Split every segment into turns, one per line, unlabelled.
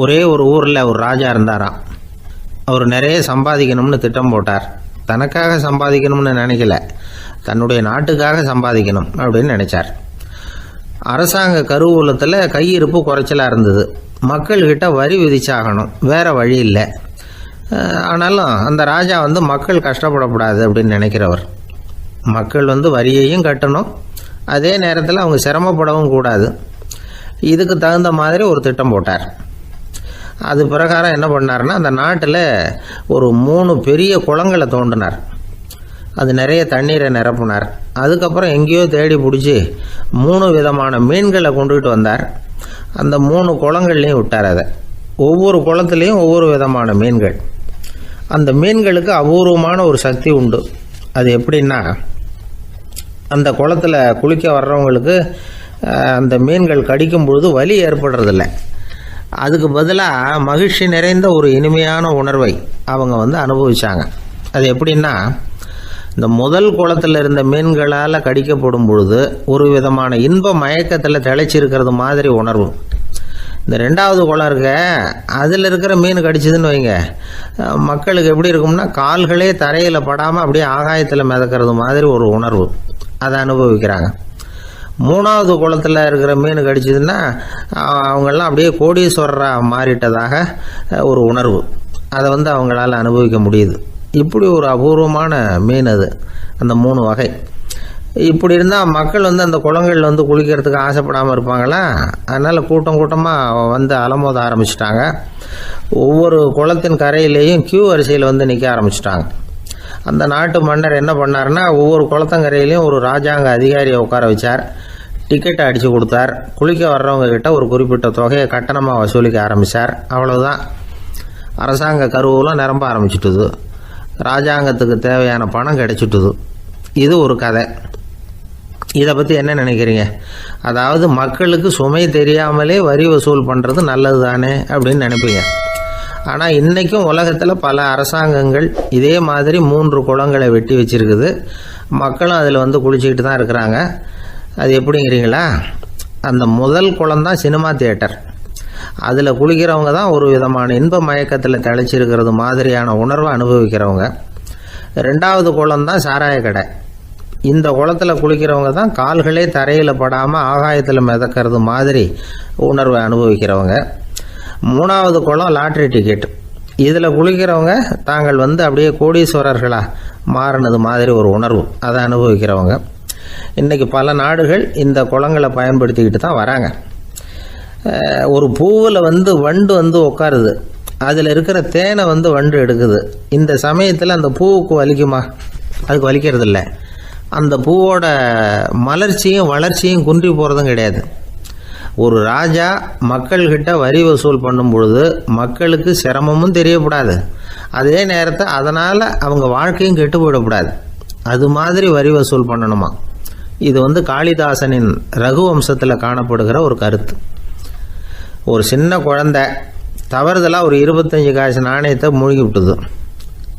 ஒரே ஒரு ஊரில் ஒரு ராஜா இருந்தாராம். அவர் நிறைய சம்பாதிக்கணும்னு திட்டம் போட்டார். தனக்காக சம்பாதிக்கணும்னு நினைக்கல, தன்னுடைய நாட்டுக்காக சம்பாதிக்கணும் அப்படின்னு நினைச்சார். அரசாங்க கருவூலத்தில் கையிருப்பு குறைச்சலாக இருந்தது. மக்கள்கிட்ட வரி விதிச்சாகணும், வேறு வழி இல்லை. ஆனாலும் அந்த ராஜா மக்கள் கஷ்டப்படக்கூடாது அப்படின்னு நினைக்கிறவர். மக்கள் வரியையும் கட்டணும், அதே நேரத்தில் அவங்க சிரமப்படவும் கூடாது. இதுக்கு தகுந்த மாதிரி ஒரு திட்டம் போட்டார். அது பிரகாரம் என்ன பண்ணார்னா, அந்த நாட்டில் ஒரு 3 பெரிய குளங்களை தோண்டினார். அது நிறைய தண்ணீரை நிரப்புனார். அதுக்கப்புறம் எங்கேயோ தேடி பிடிச்சி 3 விதமான மீன்களை கொண்டுகிட்டு வந்தார். அந்த 3 குளங்கள்லையும் விட்டார். அதை ஒவ்வொரு குளத்துலேயும் ஒவ்வொரு விதமான மீன்கள். அந்த மீன்களுக்கு அபூர்வமான ஒரு சக்தி உண்டு. அது எப்படின்னா, அந்த குளத்தில் குளிக்க வர்றவங்களுக்கு அந்த மீன்கள் கடிக்கும் பொழுது வலி ஏற்படுறதில்ல. அதுக்கு பதிலாக மகிழ்ச்சி நிறைந்த ஒரு இனிமையான உணர்வை அவங்க அனுபவிச்சாங்க. அது எப்படின்னா, இந்த முதல் குளத்தில் இருந்த மீன்களால் கடிக்கப்படும் பொழுது ஒரு விதமான இன்ப மயக்கத்தில் திளைச்சிருக்கிறது மாதிரி உணர்வு. இந்த 2வது குளம் இருக்க, அதில் இருக்கிற மீன் கடிச்சதுன்னு வைங்க, மக்களுக்கு எப்படி இருக்கும்னா, கால்களே தரையில் படாமல் அப்படியே ஆகாயத்தில் மிதக்கிறது மாதிரி ஒரு உணர்வு. அதை அனுபவிக்கிறாங்க. 3வது குளத்தில் இருக்கிற மீன் கடிச்சதுன்னா அவங்கெல்லாம் அப்படியே கோடீஸ்வரராக மாறிட்டதாக ஒரு உணர்வு. அதை அவங்களால அனுபவிக்க முடியுது. இப்படி ஒரு அபூர்வமான மீன் அது, அந்த 3 வகை. இப்படி இருந்தால் மக்கள் அந்த குளங்கள் குளிக்கிறதுக்கு ஆசைப்படாமல் இருப்பாங்களா? அதனால் கூட்டம் கூட்டமாக அலமோத ஆரம்பிச்சிட்டாங்க. ஒவ்வொரு குளத்தின் கரையிலேயும் கியூ வரிசையில் நிற்க ஆரம்பிச்சிட்டாங்க. அந்த நாட்டு மன்னர் என்ன பண்ணார்னா, ஒவ்வொரு குளத்தங்கரையிலையும் ஒரு ராஜாங்க அதிகாரியை உட்கார வச்சார். டிக்கெட்டை அடித்து கொடுத்தார். குளிக்க வர்றவங்க கிட்ட ஒரு குறிப்பிட்ட தொகையை கட்டணமாக வசூலிக்க ஆரம்பித்தார். அவ்வளோதான். அரசாங்க கருவூலம் நிரம்ப ஆரம்பிச்சுட்டுது. ராஜாங்கத்துக்கு தேவையான பணம் கிடைச்சிட்டுது. இது ஒரு கதை. இதை பற்றி என்ன நினைக்கிறீங்க? அதாவது மக்களுக்கு சுமை தெரியாமலே வரி வசூல் பண்ணுறது நல்லது தானே அப்படின்னு நினைப்பீங்க. ஆனால் இன்றைக்கும் உலகத்தில் பல அரசாங்கங்கள் இதே மாதிரி 3 குளங்களை வெட்டி வச்சிருக்குது. மக்களும் அதில் குளிச்சுக்கிட்டு தான் இருக்கிறாங்க. அது எப்படிங்கிறீங்களா? அந்த முதல் குளம் தான் சினிமா தியேட்டர். அதில் குளிக்கிறவங்க தான் ஒரு விதமான இன்ப மயக்கத்தில் திளைச்சிருக்கிறது மாதிரியான உணர்வை அனுபவிக்கிறவங்க. 2வது குளம் தான் சாராய கடை. இந்த குளத்தில் குளிக்கிறவங்க தான் கால்களே தரையில் படாமல் ஆகாயத்தில் மிதக்கிறது மாதிரி உணர்வை அனுபவிக்கிறவங்க. 3வது குளம் லாட்ரி டிக்கெட். இதில் குளிக்கிறவங்க தாங்கள் அப்படியே கோடீஸ்வரர்களாக மாறினது மாதிரி ஒரு உணர்வு, அதை அனுபவிக்கிறவங்க. இன்றைக்கி பல நாடுகள் இந்த குளங்களை பயன்படுத்திக்கிட்டு தான் வராங்க. ஒரு பூவில் வண்டு உட்காருது. அதில் இருக்கிற தேனை வண்டு எடுக்குது. இந்த சமயத்தில் அந்த பூவுக்கு வலிக்குமா? அதுக்கு வலிக்கிறது இல்லை. அந்த பூவோட மலர்ச்சியும் வளர்ச்சியும் குன்றி போகிறதும் கிடையாது. ஒரு ராஜா மக்கள்கிட்ட வரி வசூல் பண்ணும் பொழுது மக்களுக்கு சிரமமும் தெரியக்கூடாது, அதே நேரத்தை அதனால் அவங்க வாழ்க்கையும் கெட்டு போயிடக்கூடாது. அது மாதிரி வரி வசூல் பண்ணணுமா? இது காளிதாசனின் ரகுவம்சத்தில் காணப்படுகிற ஒரு கருத்து. ஒரு சின்ன குழந்தை தவறுதலாக ஒரு 25 காசு நாணயத்தை மூழ்கி விட்டுது.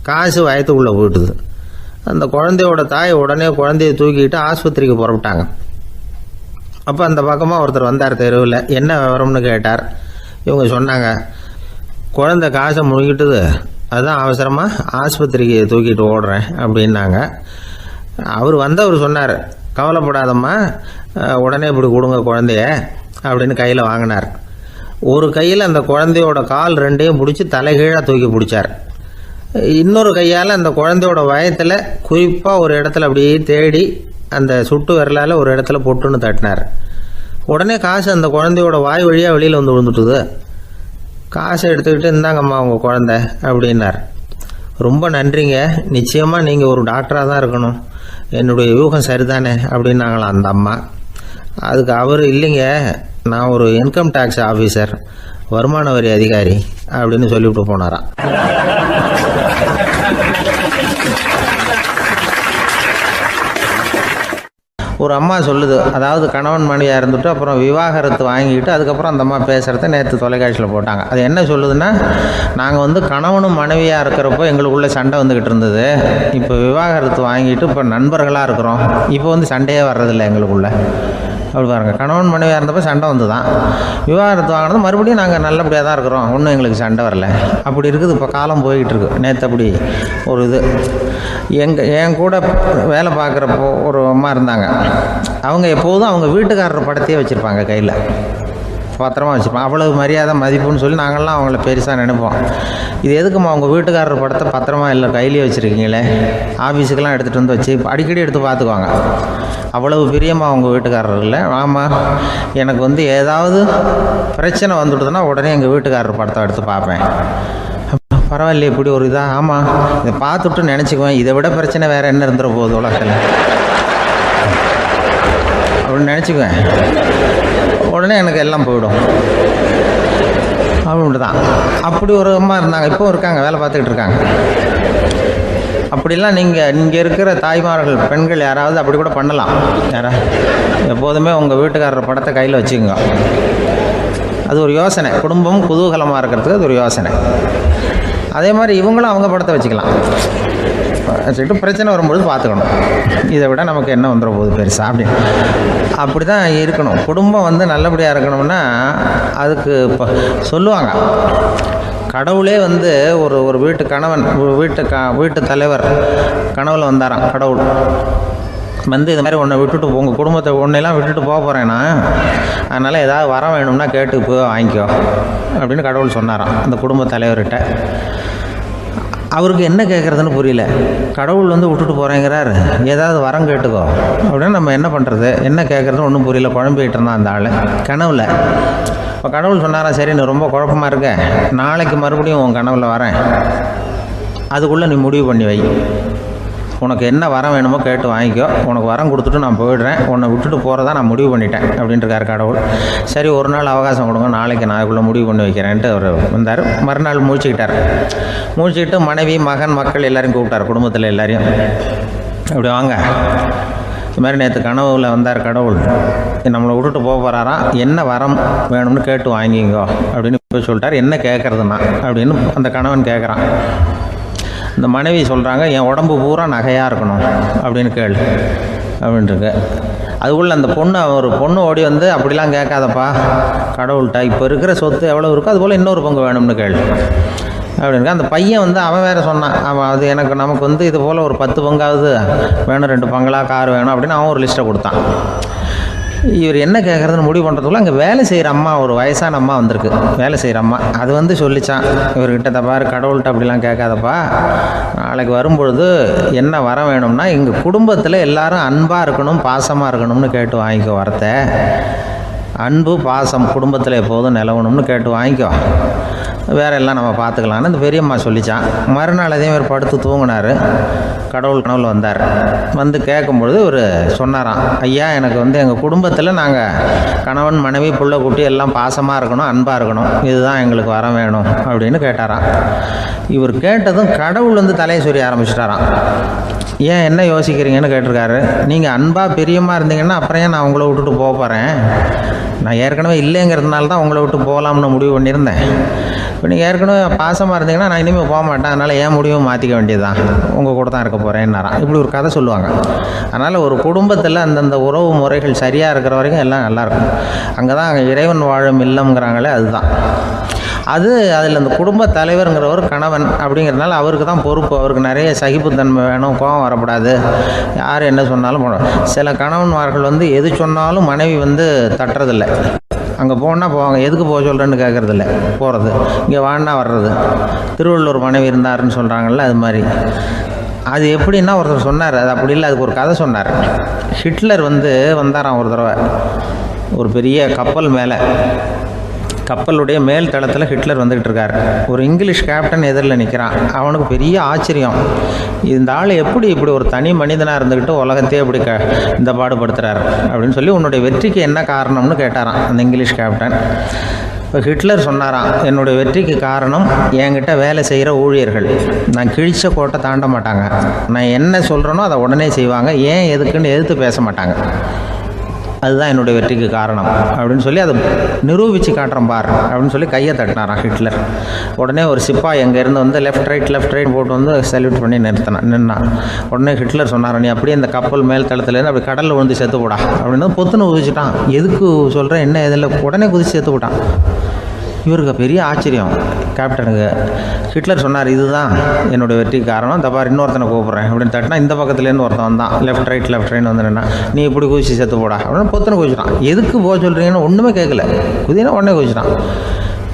காசு வயத்துக்குள்ளே போயிட்டுது. அந்த குழந்தையோட தாய் உடனே குழந்தைய தூக்கிட்டு ஆஸ்பத்திரிக்கு புறப்பட்டாங்க. அப்போ அந்த பக்கமாக ஒருத்தர் வந்தார் தெருவில். என்ன விவரம்னு கேட்டார். இவங்க சொன்னாங்க, குழந்தை காசை முழுங்கிட்டுது, அதுதான் அவசரமாக ஆஸ்பத்திரிக்கு தூக்கிட்டு ஓடுறேன் அப்படின்னாங்க. அவர் சொன்னார், கவலைப்படாதம்மா, உடனே இப்படி கொடுங்க குழந்தைய அப்படின்னு கையில் வாங்கினார். ஒரு கையில் அந்த குழந்தையோட கால் 2ஐயும் பிடிச்சி தலைகீழாக தூக்கி பிடிச்சார். இன்னொரு கையால் அந்த குழந்தையோட வயத்தில் குறிப்பாக ஒரு இடத்துல அப்படியே தேடி அந்த சுட்டு விரலால் ஒரு இடத்துல பொட்டுன்னு தட்டினார். உடனே காசு அந்த குழந்தையோட வாய் வழியாக வெளியில் விழுந்துட்டுது. காசை எடுத்துக்கிட்டு, இந்தாங்கம்மா உங்கள் குழந்தை அப்படின்னார். ரொம்ப நன்றிங்க, நிச்சயமாக நீங்கள் ஒரு டாக்டராக தான் இருக்கணும், என்னுடைய யூகம் சரிதானே அப்படின்னாங்களாம் அந்த அம்மா. அதுக்கு அவர், இல்லைங்க, நான் ஒரு இன்கம் டேக்ஸ் ஆஃபீஸர், வருமான வரி அதிகாரி அப்படின்னு சொல்லிவிட்டு போனாராம். ஒரு அம்மா சொல்லுது, அதாவது கணவன் மனைவியாக இருந்துட்டு அப்புறம் விவாகரத்து வாங்கிட்டு அதுக்கப்புறம் அந்த அம்மா பேசுகிறத நேற்று தொலைக்காட்சியில் போட்டாங்க. அது என்ன சொல்லுதுன்னா, நாங்கள் கணவனும் மனைவியாக இருக்கிறப்போ எங்களுக்குள்ளே சண்டை வந்துக்கிட்டு இருந்தது, இப்போ விவாகரத்து வாங்கிட்டு இப்போ நண்பர்களாக இருக்கிறோம், இப்போ சண்டையே வர்றதில்லை எங்களுக்குள்ளே அப்படி பாருங்கள், கணவன் மனைவியாக இருந்தப்போ சண்டை வந்து தான் விவாகரத்து வாங்கினது மறுபடியும் நாங்கள் நல்லபடியாக தான் இருக்கிறோம், ஒன்றும் எங்களுக்கு சண்டை வரல. அப்படி இருக்குது இப்போ காலம் போய்கிட்டு இருக்கு. நேற்று அப்படி ஒரு இது என் கூட வேலை பார்க்குறப்போ ஒரு அம்மா இருந்தாங்க. அவங்க எப்போதும் அவங்க வீட்டுக்காரர் படத்தையே வச்சுருப்பாங்க, கையில் பத்திரமா வச்சுருப்பாங்க. அவ்வளவு மரியாதை மதிப்புன்னு சொல்லி நாங்கள்லாம் அவங்கள பெருசாக நினைப்போம். இது எதுக்குமா அவங்க வீட்டுக்காரர் படத்தை பத்திரமா இல்லை கையிலேயே வச்சுருக்கீங்களே, ஆஃபீஸுக்கெல்லாம் எடுத்துகிட்டு வந்து வச்சு அடிக்கடி எடுத்து பார்த்துக்குவாங்க. அவ்வளவு பிரியமாக அவங்க வீட்டுக்காரர் இல்லை. ஆமாம், எனக்கு வந்து ஏதாவது பிரச்சனை வந்துவிடுதுன்னா உடனே எங்கள் வீட்டுக்காரர் படத்தை எடுத்து பார்ப்பேன். பரவாயில்ல, இப்படி ஒரு இதாக. ஆமாம், இதை பார்த்துட்டு நினச்சிக்குவேன், இதை விட பிரச்சனை வேறு என்ன இருந்துட போகுது உலகத்தில் அப்படின்னு நினச்சிக்குவேன். உடனே எனக்கு எல்லாம் போயிடும் அப்படின்ட்டு தான். அப்படி ஒரு அம்மா இருந்தாங்க, இப்போவும் இருக்காங்க, வேலை பார்த்துக்கிட்டு இருக்காங்க. அப்படிலாம் இங்கே இருக்கிற தாய்மார்கள் பெண்கள் யாராவது அப்படி கூட பண்ணலாம். எப்போதுமே உங்கள் வீட்டுக்காரர் படத்தை கையில் வச்சுக்கோங்க. அது ஒரு யோசனை, குடும்பம் குதூகலமாக இருக்கிறதுக்கு அது ஒரு யோசனை. அதே மாதிரி இவங்களும் அவங்க படத்தை வச்சுக்கலாம், வச்சுக்கிட்டு பிரச்சனை வரும்பொழுது பார்த்துக்கணும். இதை விட நமக்கு என்ன வந்துட போகுது பெருசா அப்படின்னு. அப்படி தான் இருக்கணும். குடும்பம் வந்து நல்லபடியாக இருக்கணும்னா அதுக்கு இப்போ சொல்லுவாங்க, கடவுளே வந்து ஒரு வீட்டு கணவன் வீட்டு தலைவர் கனவுல வந்தாராம். கடவுள் வந்து இது மாதிரி உன்னை விட்டுட்டு உங்கள் குடும்பத்தை உன்னையெல்லாம் விட்டுட்டு போக போகிறேன்னா, அதனால் ஏதாவது வரம் வேணும்னா கேட்டு போய் வாங்கிக்கோ அப்படின்னு கடவுள் சொன்னாராம் அந்த குடும்ப தலைவர்கிட்ட. அவருக்கு என்ன கேட்குறதுன்னு புரியல. கடவுள் வந்து விட்டுட்டு போகிறேங்கிறார், ஏதாவது வரம் கேட்டுக்கோ அப்படின்னு. நம்ம என்ன பண்ணுறது, என்ன கேட்குறதுன்னு ஒன்றும் புரியல, குழம்பிக்கிட்டு இருந்தான் அந்த ஆள் கனவில். இப்போ கடவுள் சொன்னாரா, சரி நீ ரொம்ப குழப்பமாக இருக்க, நாளைக்கு மறுபடியும் உன் கனவில் வரேன், அதுக்குள்ளே நீ முடிவு பண்ணி வை, உனக்கு என்ன வரம் வேணுமோ கேட்டு வாங்கிக்கோ, உனக்கு வரம் கொடுத்துட்டு நான் போயிடுறேன், உன்னை விட்டுட்டு போகிறதா நான் முடிவு பண்ணிட்டேன் அப்படின்ட்டுருக்கார் கடவுள். சரி ஒரு நாள் அவகாசம் கொடுங்க, நாளைக்கு நான் அதுக்குள்ளே முடிவு பண்ணி வைக்கிறேன்ட்டு அவர் வந்தார். மறுநாள் முழிச்சுக்கிட்டு மனைவி மகன் மக்கள் எல்லோரையும் கூப்பிட்டார், குடும்பத்தில் எல்லாரையும். அப்படி வாங்க, இது மாதிரி நேற்று கனவுல வந்தார் கடவுள், நம்மளை விட்டுட்டு போக போகிறாராம், என்ன வரம் வேணும்னு கேட்டு வாங்கிங்கோ அப்படின்னு போய் சொல்லிட்டார். என்ன கேட்குறதுன்னா அப்படின்னு அந்த கணவன் கேட்குறான். இந்த மனைவி சொல்கிறாங்க, என் உடம்பு பூரா நகையாக இருக்கணும் அப்படின்னு கேளு அப்படின்ட்டுருக்கு. அதுக்குள்ளே அந்த ஒரு பொண்ணு ஓடி வந்து, அப்படிலாம் கேட்காதப்பா கடவுள்கிட்ட, இப்போ இருக்கிற சொத்து எவ்வளோ இருக்கோ அதுபோல் இன்னொரு பங்கு வேணும்னு கேளு அப்படின்னு. அந்த பையன் வந்து அவன் வேறு சொன்னான், அவன் அது நமக்கு வந்து இது போல் ஒரு 10 பங்காவது வேணும், 2 பங்களா கார் வேணும் அப்படின்னு அவன் ஒரு லிஸ்ட்டை கொடுத்தான். இவர் என்ன கேட்குறதுன்னு முடிவு பண்ணுறதுக்குள்ள அங்கே வேலை செய்கிற அம்மா, ஒரு வயசான அம்மா வந்திருக்கு, வேலை செய்கிற அம்மா. அது வந்து சொல்லிச்சான் இவர்கிட்ட, தப்பாரு கடவுள்கிட்ட அப்படிலாம் கேட்காதப்பா, நாளைக்கு வரும்பொழுது என்ன வர வேணும்னா எங்கள் குடும்பத்தில் எல்லாரும் அன்பாக இருக்கணும், பாசமாக இருக்கணும்னு கேட்டு வாங்கிக்கோ வரத்தை. அன்பு பாசம் குடும்பத்தில் எப்போதும் நிலவணும்னு கேட்டு வாங்கிக்கோ, வேற எல்லாம் நம்ம பார்த்துக்கலான்னு அந்த பெரியம்மா சொல்லிச்சான். மறுநாள் அதே மாதிரி படுத்து தூங்கினார். கடவுள் கனவுல வந்தார். வந்து கேட்கும்பொழுது இவர் சொன்னாராம், ஐயா எனக்கு வந்து எங்கள் குடும்பத்தில் நாங்கள் கணவன் மனைவி புள்ள குட்டி எல்லாம் பாசமாக இருக்கணும், அன்பாக இருக்கணும், இதுதான் எங்களுக்கு வர வேணும் அப்படின்னு கேட்டாராம். இவர் கேட்டதும் கடவுள் வந்து தலையை சொரிய ஆரம்பிச்சிட்டாராம். ஏன் என்ன யோசிக்கிறீங்கன்னு கேட்டிருக்காரு. நீங்கள் அன்பாக பிரியமாக இருந்தீங்கன்னா அப்புறம் ஏன் நான் உங்களை விட்டுட்டு போக போகிறேன், நான் ஏற்கனவே இல்லைங்கிறதுனால தான் உங்களை விட்டு போகலாம்னு முடிவு பண்ணியிருந்தேன். இப்போ நீங்கள் ஏற்கனவே பாசமாக இருந்தீங்கன்னா நான் இனிமேல் போக மாட்டேன், அதனால் ஏன் முடிவும் மாற்றிக்க வேண்டியது தான், உங்கள் கூட தான் இருக்க போகிறேன்னாராம். இப்படி ஒரு கதை சொல்லுவாங்க. அதனால் ஒரு குடும்பத்தில் அந்தந்த உறவு முறைகள் சரியாக இருக்கிற வரைக்கும் எல்லாம் நல்லாயிருக்கும். அங்கே தான் இறைவன் வாழும் இல்லம்ங்கிறாங்களே, அதுதான் அதில் அந்த குடும்ப தலைவருங்கிறவர் கணவன் அப்படிங்கிறதுனால அவருக்கு தான் பொறுப்பு. அவருக்கு நிறைய சகிப்புத்தன்மை வேணும், கோபம் வரக்கூடாது, யார் என்ன சொன்னாலும் போகணும். சில கணவன்மார்கள் வந்து எது சொன்னாலும் மனைவி வந்து தட்டுறதில்லை. அங்கே போனால் போவாங்க, எதுக்கு போக சொல்கிறேன்னு கேட்குறதில்ல, போகிறது, இங்கே வான்னா வர்றது. திருவள்ளூர் மனைவி இருந்தாருன்னு சொல்கிறாங்கல்ல, அது மாதிரி. அது எப்படின்னா ஒருத்தர் சொன்னார், அது அப்படி இல்லை, அதுக்கு ஒரு கதை சொன்னார். ஹிட்லர் வந்து வந்தாராம் ஒரு தடவை, ஒரு பெரிய கப்பல் மேலே, கப்பலுடைய மேல் தளத்தில் ஹிட்லர் வந்துக்கிட்டு இருக்கார். ஒரு இங்கிலீஷ் கேப்டன் எதிரில் நிற்கிறான். அவனுக்கு பெரிய ஆச்சரியம், இந்த ஆள் எப்படி இப்படி ஒரு தனி மனிதனாக இருந்துக்கிட்டு உலகத்தையே இப்படி இந்த பாடுபடுத்துகிறார் அப்படின்னு சொல்லி, உன்னுடைய வெற்றிக்கு என்ன காரணம்னு கேட்டாரான் அந்த இங்கிலீஷ் கேப்டன். இப்போ ஹிட்லர் சொன்னாராம், என்னுடைய வெற்றிக்கு காரணம் என்கிட்ட வேலை செய்கிற ஊழியர்கள். நான் கிழிச்ச கோட்டை தாண்ட மாட்டாங்க, நான் என்ன சொல்கிறேனோ அதை உடனே செய்வாங்க, ஏன் எதுக்குன்னு எதிர்த்து பேச மாட்டாங்க. அதுதான் என்னுடைய வெற்றிக்கு காரணம் அப்படின்னு சொல்லி அதை நிரூபித்து காட்டுறேன் பார் அப்படின்னு சொல்லி கையை தட்டினாரான் ஹிட்லர். உடனே ஒரு சிப்பாய் எங்கேருந்து வந்து லெஃப்ட் ரைட் போட்டு வந்து சல்யூட் பண்ணி நின்னான். உடனே ஹிட்லர் சொன்னார், நீ அப்படியே இந்த கப்பல் மேல் தளத்துலேருந்து அப்படி கடலில் விழுந்து செத்து போடா அப்படின்னு பொத்துன்னு குதிச்சுட்டான். எதுக்கு சொல்கிறேன் என்ன இதில், உடனே குதிச்சு செத்து போட்டான். இவருக்கு பெரிய ஆச்சரியம் கேப்டனுக்கு. ஹிட்லர் சொன்னார், இதுதான் என்னுடைய வெற்றிக்கு காரணம், இந்த பார் இன்னொருத்தனை கூப்பிட்றேன் அப்படின்னு தட்டினா இந்த பக்கத்துலேருந்து ஒருத்தன் வந்தான். லெஃப்ட் ரைட் வந்து நின்னா, நீ இப்படி குதிச்சு செத்து போடா அப்படின்னு பொத்துன்னு குதிச்சிட்டான். எதுக்கு போக சொல்கிறீங்கன்னு ஒன்றுமே கேட்கல, குதினா உடனே குதிச்சிட்டான்.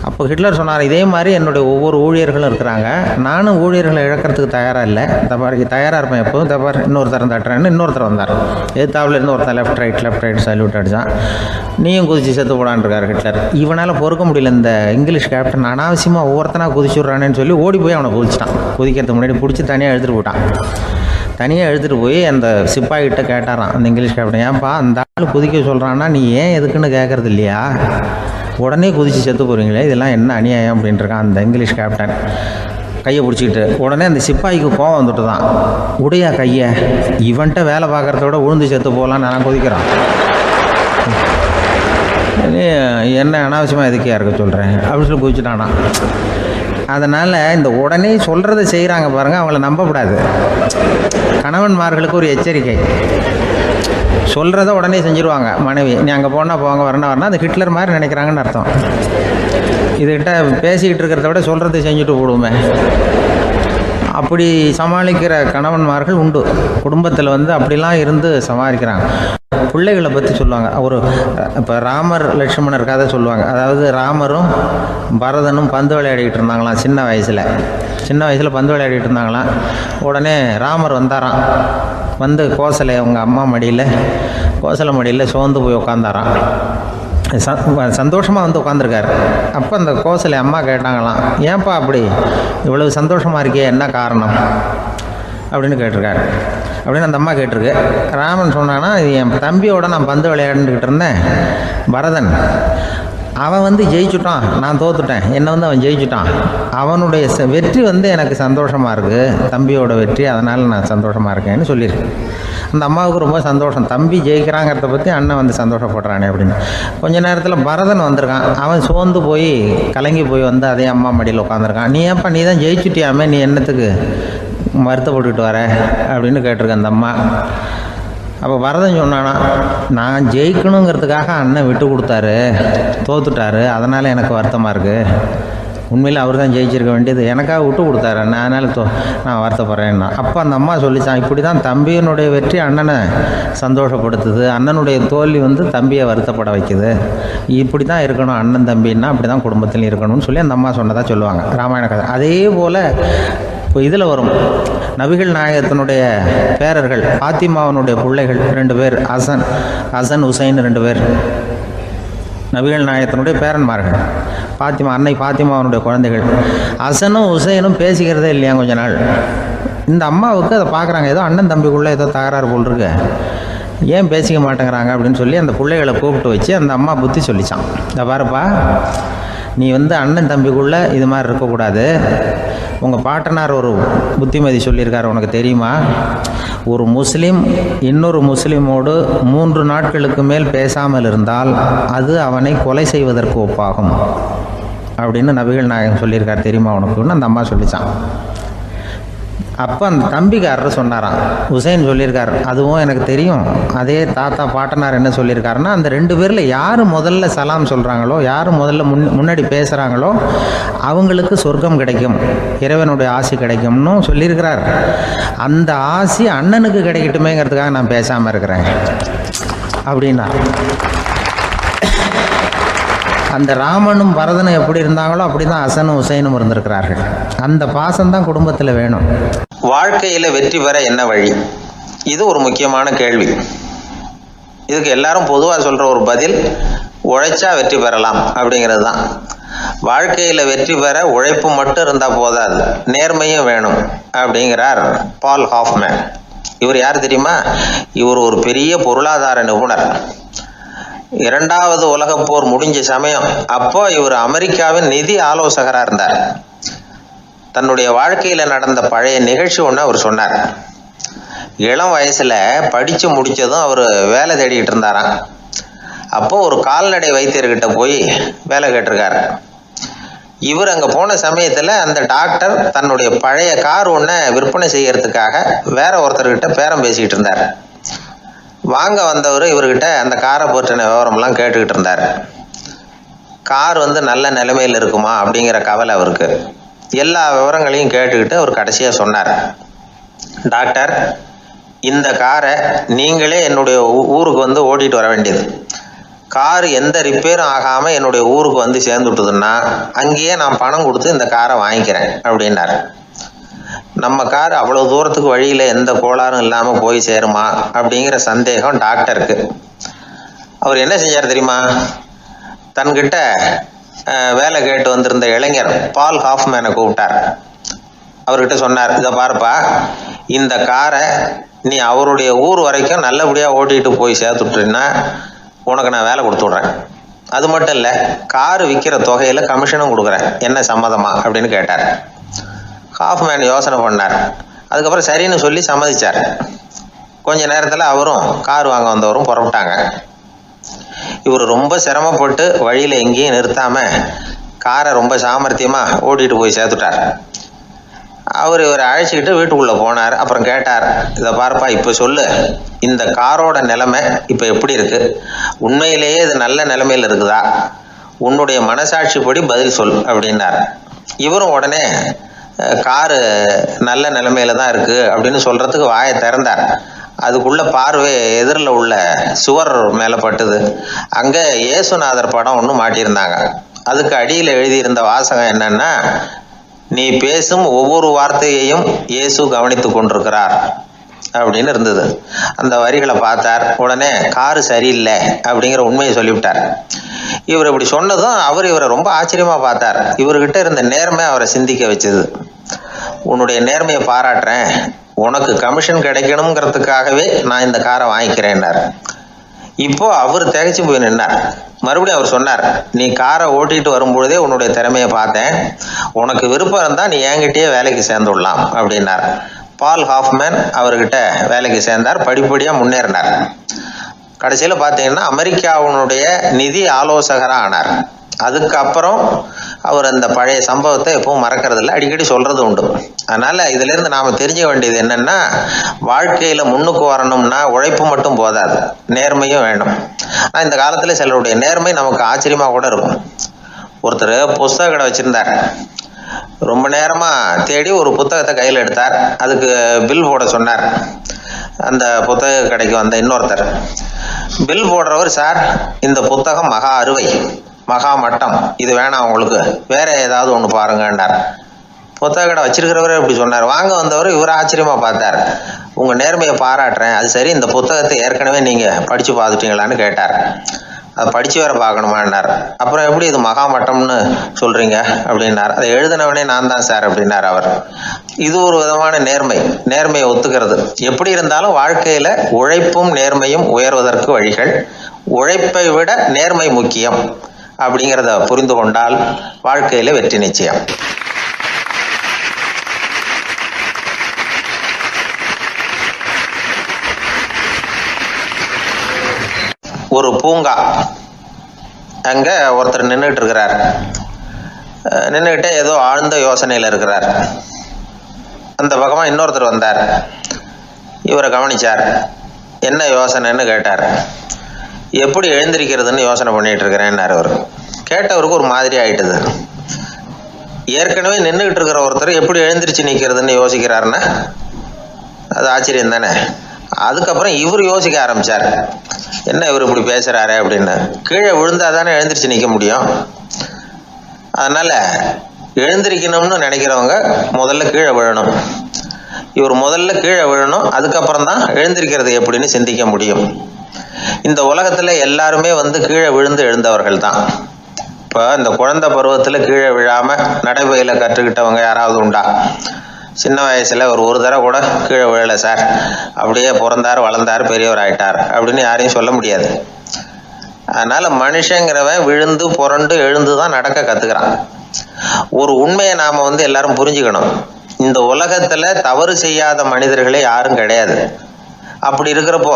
அப்போ ஹிட்லர் சொன்னார், இதே மாதிரி என்னுடைய ஒவ்வொரு ஊழியர்களும் இருக்கிறாங்க, நானும் ஊழியர்களை இழக்கிறதுக்கு தயாராக இல்லை, தப்பாருக்கு தயாராக இருப்பேன் எப்போதும். தப்பார் இன்னொருத்தரம் தட்டுறேன்னு இன்னொருத்தர் வந்தார். எதிர்த்தாவிலேருந்து ஒருத்தன் லெஃப்ட் ரைட் சல்யூட் அடித்தான். நீயும் குதிச்சு செத்து போடான்னு இருக்கார் ஹிட்லர். இவனால் பொறுக்க முடியல, இந்த இங்கிலீஷ் கேப்டன் அனாவசியமாக ஒவ்வொருத்தனாக குதிச்சு விட்றானேன்னு சொல்லி ஓடி போய் அவனை குதிச்சிட்டான். குதிக்கிறதுக்கு முன்னாடி பிடிச்சி தனியாக எடுத்துகிட்டு போட்டான். தனியாக எடுத்துகிட்டு போய் அந்த சிப்பாய்கிட்ட கேட்டாரான் அந்த இங்கிலீஷ் கேப்டன், ஏன்ப்பா அந்த ஆள் குதிக்க சொல்கிறான்னா நீ ஏன் எதுக்குன்னு கேட்குறது இல்லையா, உடனே குதித்து செத்து போகிறீங்களே, இதெல்லாம் என்ன அநியாயம் அப்படின்ட்டுருக்கான் அந்த இங்கிலீஷ் கேப்டன் கையை பிடிச்சிக்கிட்டு. உடனே அந்த சிப்பாய்க்கு கோவம் வந்துட்டு தான், உடையா கையை, இவன்ட்ட வேலை பார்க்குறத விட உழுந்து செத்து போகலான்னு நான் குதிக்கிறான், என்ன அனாவசியமாக எதுக்கே இருக்க சொல்கிறேன் அப்படின்னு சொல்லி குதிச்சுட்டானா. அதனால் இந்த உடனே சொல்கிறத செய்கிறாங்க பாருங்கள், அவங்கள நம்பக்கூடாது. கணவன்மார்களுக்கு ஒரு எச்சரிக்கை, சொல்கிறத உடனே செஞ்சுருவாங்க மனைவி, நீ அங்கே போனால் போங்க வரணும் அது ஹிட்லர் மாதிரி நினைக்கிறாங்கன்னு அர்த்தம். இதுகிட்ட பேசிக்கிட்டு இருக்கிறத விட சொல்கிறத செஞ்சுட்டு போடுவோமே, அப்படி சமாளிக்கிற கணவன்மார்கள் உண்டு. குடும்பத்தில் வந்து அப்படிலாம் இருந்து சமாளிக்கிறாங்க. பிள்ளைகளை பற்றி சொல்லுவாங்க. இப்போ ராமர் லட்சுமணர் கதை சொல்லுவாங்க. அதாவது ராமரும் பரதனும் பந்து விளையாடிக்கிட்டு இருந்தாங்களாம் சின்ன வயசில் பந்து விளையாடிக்கிட்டு இருந்தாங்களாம். உடனே ராமர் வந்தாராம். வந்து கோசலை அவங்க அம்மா கோசலை மடியில் சோர்ந்து போய் உட்காந்தாராம். சந்தோஷமாக வந்து உட்காந்துருக்காரு. அப்போ அந்த கோசலை அம்மா கேட்டாங்களாம், ஏன்ப்பா அப்படி இவ்வளவு சந்தோஷமாக இருக்கே, என்ன காரணம் அப்படின்னு கேட்டிருக்காரு. அப்படின்னு அந்த அம்மா கேட்டிருக்கு. ராமன் சொன்னான்னா, என் தம்பியோட நான் பந்து விளையாண்டுக்கிட்டு இருந்தேன், பரதன் அவன் வந்து ஜெயிச்சுட்டான், நான் தோத்துட்டேன், என்னை வந்து அவன் ஜெயிச்சுட்டான், அவனுடைய வெற்றி வந்து எனக்கு சந்தோஷமாக இருக்குது, தம்பியோட வெற்றி, அதனால் நான் சந்தோஷமாக இருக்கேன்னு சொல்லியிருக்கேன். அந்த அம்மாவுக்கு ரொம்ப சந்தோஷம், தம்பி ஜெயிக்கிறாங்கிறத பற்றி அண்ணன் வந்து சந்தோஷப்படுறானே அப்படின்னு. கொஞ்ச நேரத்தில் பரதன் வந்திருக்கான். அவன் சோர்ந்து போய் கலங்கி போய் வந்து அதே அம்மா மடியில் உட்காந்துருக்கான். நீ ஏன்ப்பா நீ தான் ஜெயிச்சுட்டியாமே, நீ என்னத்துக்கு வருத்தப்பட்டுக்கிட்டு வர அப்படின்னு கேட்டிருக்கேன் அந்த அம்மா. அப்போ பரதன் சொன்னானா, நான் ஜெயிக்கணுங்கிறதுக்காக அண்ணன் விட்டு கொடுத்தாரு, தோத்துட்டாரு, அதனால் எனக்கு வருத்தமாக இருக்குது. உண்மையில் அவர் தான் ஜெயிச்சிருக்க வேண்டியது, எனக்காக விட்டு கொடுத்தாரு அண்ணன், அதனால் நான் வருத்தப்படுறேன்னா. அப்போ அந்த அம்மா சொல்லிச்சான், இப்படி தான் தம்பியினுடைய வெற்றி அண்ணனை சந்தோஷப்படுத்துது, அண்ணனுடைய தோல்வி வந்து தம்பியை வருத்தப்பட வைக்குது, இப்படி தான் இருக்கணும் அண்ணன் தம்பின்னா, அப்படி தான் குடும்பத்தில் இருக்கணும்னு சொல்லி அந்த அம்மா சொன்னதாக சொல்லுவாங்க ராமாயண கதை. அதே போல் இப்போ இதில் வரும், நபிகள் நாயகத்தினுடைய பேரர்கள் பாத்திமாவனுடைய பிள்ளைகள் 2 பேர், ஹசன் ஹுசைன் 2 பேர் நபிகள் நாயகத்தினுடைய பேரன்மார்கள். அன்னை பாத்திமாவனுடைய குழந்தைகள். ஹசனும் ஹுசைனும் பேசிக்கிறதே இல்லையா கொஞ்ச நாள். இந்த அம்மாவுக்கு அதை பார்க்குறாங்க, ஏதோ அண்ணன் தம்பிக்குள்ளே ஏதோ தகராறு போல் இருக்கு, ஏன் பேசிக்க மாட்டேங்கிறாங்க அப்படின்னு சொல்லி அந்த பிள்ளைகளை கூப்பிட்டு வச்சு அந்த அம்மா புத்தி சொல்லிச்சான். இந்த பாருப்பா, நீ வந்து அண்ணன் தம்பிக்குள்ளே இது மாதிரி இருக்கக்கூடாது, உங்கள் பாட்டனார் ஒரு புத்திமதி சொல்லியிருக்காரு, உனக்கு தெரியுமா, ஒரு முஸ்லீம் இன்னொரு முஸ்லீமோடு 3 நாட்களுக்கு மேல் பேசாமல் இருந்தால் அது அவனை கொலை செய்வதற்கு ஒப்பாகும் அப்படின்னு நபிகள் நாயகம் சொல்லியிருக்கார், தெரியுமா உனக்குன்னு அந்த அம்மா சொல்லிச்சான். அப்போ அந்த தம்பிக்காரர் சொன்னாராம், ஹுசைன் சொல்லியிருக்கார், அதுவும் எனக்கு தெரியும், அதே தாத்தா பாட்டனார் என்ன சொல்லியிருக்காருன்னா, அந்த 2 பேரில் யார் முதல்ல சலாம் சொல்கிறாங்களோ, யார் முதல்ல முன்னாடி பேசுகிறாங்களோ அவங்களுக்கு சொர்க்கம் கிடைக்கும், இறைவனுடைய ஆசி கிடைக்கும்னு சொல்லியிருக்கிறார். அந்த ஆசி அண்ணனுக்கு கிடைக்கட்டுமேங்கிறதுக்காக நான் பேசாமல் இருக்கிறேன் அப்படின்னா. அந்த ராமனும் பரதனும் எப்படி இருந்தாங்களோ அப்படி தான் ஹசனும் ஹுசைனும் இருந்திருக்கிறார்கள். அந்த பாசம்தான் குடும்பத்தில் வேணும். வாழ்க்கையில் வெற்றி பெற என்ன வழி, இது ஒரு முக்கியமான கேள்வி. இதுக்கு எல்லாரும் பொதுவாக சொல்கிற ஒரு பதில், உழைச்சா வெற்றி பெறலாம் அப்படிங்கிறது தான். வாழ்க்கையில் வெற்றி பெற உழைப்பு மட்டும் இருந்தால் போதாது, நேர்மையும் வேணும் அப்படிங்கிறார் பால் ஹாஃப்மேன். இவர் யார் தெரியுமா? இவர் ஒரு பெரிய பொருளாதார நிபுணர். 2வது உலகப் போர் முடிஞ்ச சமயம் அப்போ இவர் அமெரிக்காவின் நிதி ஆலோசகராக இருந்தார். தன்னுடைய வாழ்க்கையில் நடந்த பழைய நிகழ்ச்சி ஒன்று அவர் சொன்னார். இளம் வயசில் படித்து முடித்ததும் அவர் வேலை தேடிக்கிட்டு இருந்தாராம். அப்போ ஒரு கால்நடை வைத்தியர்கிட்ட போய் வேலை கேட்டிருக்காரு. இவர் அங்கே போன சமயத்தில் அந்த டாக்டர் தன்னுடைய பழைய கார் ஒன்றை விற்பனை செய்யறதுக்காக வேற ஒருத்தர்கிட்ட பேரம் பேசிக்கிட்டு இருந்தார். வாங்க வந்தவர் இவர்கிட்ட அந்த காரை பற்றின விவரம்லாம் கேட்டுக்கிட்டு இருந்தார். கார் நல்ல நிலைமையில் இருக்குமா அப்படிங்கிற கவலை அவருக்கு. எல்லா விவரங்களையும் கேட்டுக்கிட்டு அவர் கடைசியாக சொன்னார், டாக்டர், இந்த காரை நீங்களே என்னுடைய ஊருக்கு ஓட்டிகிட்டு வர வேண்டியது. கார் எந்த ரிப்பேரும் ஆகாமல் என்னுடைய ஊருக்கு சேர்ந்துட்டுதுன்னா அங்கேயே நான் பணம் கொடுத்து இந்த காரை வாங்கிக்கிறேன் அப்படின்னார். நம்ம கார் அவ்வளோ தூரத்துக்கு வழியில் எந்த கோளாறும் இல்லாமல் போய் சேருமா அப்படிங்கிற சந்தேகம் டாக்டருக்கு. அவர் என்ன செஞ்சார் தெரியுமா? தன்கிட்ட வேலை கேட்டு வந்திருந்த இளைஞர் பால் ஹாஃப்மேனை கூப்பிட்டார். அவர்கிட்ட சொன்னார், இதை பாருப்பா, இந்த காரை நீ அவருடைய ஊர் வரைக்கும் நல்லபடியாக ஓட்டிகிட்டு போய் சேர்த்துட்டீங்கன்னா உனக்கு நான் வேலை கொடுத்து விட்றேன். அது மட்டும் இல்லை, காரு விற்கிற தொகையில் கமிஷனும் கொடுக்குறேன், என்ன சம்மதமா அப்படின்னு கேட்டார். ஹாஃப்மேன் யோசனை பண்ணார். அதுக்கப்புறம் சரின்னு சொல்லி சம்மதிச்சார். கொஞ்ச நேரத்தில் அவரும் கார் வாங்க வந்தவரும் புறப்பட்டாங்க. இவர் ரொம்ப சிரமப்பட்டு வழியில் எங்கேயும் நிறுத்தாமல் காரை ரொம்ப சாமர்த்தியமாக ஓட்டிகிட்டு போய் சேர்த்துட்டார். இவரை அழைச்சிக்கிட்டு வீட்டுக்குள்ளே போனார். அப்புறம் கேட்டார், இதை பார்ப்பா, இப்போ சொல்லு, இந்த காரோட நிலைமை இப்போ எப்படி இருக்கு? உண்மையிலேயே இது நல்ல நிலைமையில் இருக்குதா? உன்னுடைய மனசாட்சிப்படி பதில் சொல் அப்படின்னார். இவரும் உடனே காரு நல்ல நிலைமையில தான் இருக்கு அப்படின்னு சொல்றதுக்கு வாயை திறந்தார். அதுக்குள்ள பார்வை எதிரில் உள்ள சுவர் மேலே பட்டுது. அங்கே இயேசுநாதர் படம் ஒன்று மாட்டியிருந்தாங்க. அதுக்கு அடியில் எழுதியிருந்த வாசகம் என்னன்னா, நீ பேசும் ஒவ்வொரு வார்த்தையையும் இயேசு கவனித்து கொண்டிருக்கிறார் அப்படின்னு இருந்தது. அந்த வரிகளை பார்த்தார். உடனே காரு சரியில்லை அப்படிங்கிற உண்மையை சொல்லிவிட்டார். இவர் இப்படி சொன்னதும் இவரை ரொம்ப ஆச்சரியமா பார்த்தார். இவர்கிட்ட இருந்த நேர்மை அவரை சிந்திக்க வச்சது. உன்னுடைய நேர்மையை பாராட்டுறேன், உனக்கு கமிஷன் கிடைக்கணுங்கிறதுக்காகவே நான் இந்த காரை வாங்கிக்கிறேன்னார். இப்போ அவர் திகைச்சு போய் நின்னார். மறுபடியும் அவர் சொன்னார், நீ காரை ஓட்டிட்டு வரும்பொழுதே உன்னுடைய திறமையை பார்த்தேன், உனக்கு விருப்பம் இருந்தால் நீ என்கிட்டயே வேலைக்கு சேர்ந்து விடலாம் அப்படின்னார். பால் ஹாஃப்மேன் அவர்கிட்ட வேலைக்கு சேர்ந்தார். படிப்படியாக முன்னேறினார். கடைசியில் பார்த்தீங்கன்னா அமெரிக்காவினுடைய நிதி ஆலோசகராக ஆனார். அதுக்கப்புறம் அவர் அந்த பழைய சம்பவத்தை எப்பவும் மறக்கிறதில்ல, அடிக்கடி சொல்றது உண்டு. அதனால இதுல இருந்து நாம தெரிஞ்சுக்க வேண்டியது என்னன்னா, வாழ்க்கையில முன்னுக்கு வரணும்னா உழைப்பு மட்டும் போதாது, நேர்மையும் வேணும். ஆனால் இந்த காலத்துல சிலருடைய நேர்மை நமக்கு ஆச்சரியமா கூட இருக்கும். ஒருத்தர் புஸ்தக கடை வச்சிருந்தார். ரொம்ப நேரமா தேடி ஒரு புத்தகத்தை கையில் எடுத்தார். அதுக்கு பில் போட சொன்னார். அந்த புத்தக கடைக்கு வந்த இன்னொருத்தர் பில் போடுறவர், சார் இந்த புத்தகம் மகா அறுவை, மகா மட்டம், இது வேணாம் உங்களுக்கு, வேற ஏதாவது ஒன்று பாருங்கன்னார். புத்தக கடை வச்சிருக்கிறவரே இப்படி சொன்னார். வாங்க வந்தவர் இவர் ஆச்சரியமா பார்த்தார். உங்க நேர்மையை பாராட்டுறேன், அது சரி, இந்த புத்தகத்தை ஏற்கனவே நீங்க படிச்சு பார்த்துட்டீங்களான்னு கேட்டார். அதை படிச்சு வேற பார்க்கணுமான்னார். அப்புறம் எப்படி இது மகா மட்டம்னு சொல்றீங்க அப்படின்னார். அதை எழுதினவனே நான் தான் சார் அப்படின்னார் அவர். இது ஒரு விதமான நேர்மை, நேர்மையை ஒத்துக்கிறது. எப்படி இருந்தாலும் வாழ்க்கையில உழைப்பும் நேர்மையும் உயர்வதற்கு வழிகள். உழைப்பை விட நேர்மை முக்கியம் அப்படிங்கிறத புரிந்து கொண்டால் வாழ்க்கையில வெற்றி நிச்சயம். ஒரு பூங்கா, அங்க ஒருத்தர் நின்றுட்டு இருக்கிறார். நின்றுகிட்டே ஏதோ ஆழ்ந்த யோசனையில இருக்கிறார். அந்த பக்கமா இன்னொருத்தர் வந்தார். இவரை கவனிச்சார். என்ன யோசனைன்னு கேட்டார். எப்படி எழுந்திருக்கிறதுன்னு யோசனை பண்ணிட்டு இருக்கிறேன்னாரு அவர். கேட்டவருக்கு ஒரு மாதிரி ஆயிட்டுது. ஏற்கனவே நின்றுகிட்டு இருக்கிற ஒருத்தர் எப்படி எழுந்திரிச்சு நிற்கிறதுன்னு யோசிக்கிறாருன்னா அது ஆச்சரியம் தானே. அதுக்கப்புறம் இவர் யோசிக்க ஆரம்பிச்சார். என்ன இவர் இப்படி பேசுறாரு அப்படின்னு. கீழே விழுந்தா தானே எழுந்திரிச்சு நிற்க முடியும். அதனால எழுந்திரிக்கணும்னு நினைக்கிறவங்க முதல்ல கீழே விழணும். இவர் முதல்ல கீழே விழணும், அதுக்கப்புறம் தான் எழுந்திருக்கிறது எப்படின்னு சிந்திக்க முடியும். இந்த உலகத்துல எல்லாருமே கீழே விழுந்து எழுந்தவர்கள் தான். இப்போ இந்த குழந்தை பருவத்துல கீழே விழாம நடைபயில கற்றுக்கிட்டவங்க யாராவது உண்டா? சின்ன வயசுல ஒரு தடவை கூட கீழே விழலை சார், அப்படியே பிறந்தார் வளர்ந்தார் பெரியவர் ஆயிட்டார் அப்படின்னு யாரையும் சொல்ல முடியாது. அதனால மனுஷங்கிறவன் விழுந்து புரண்டு எழுந்து தான் நடக்க கத்துக்கிறான். ஒரு உண்மையை நாம எல்லாரும் புரிஞ்சுக்கணும். இந்த உலகத்துல தவறு செய்யாத மனிதர்களே யாரும் கிடையாது. அப்படி இருக்கிறப்போ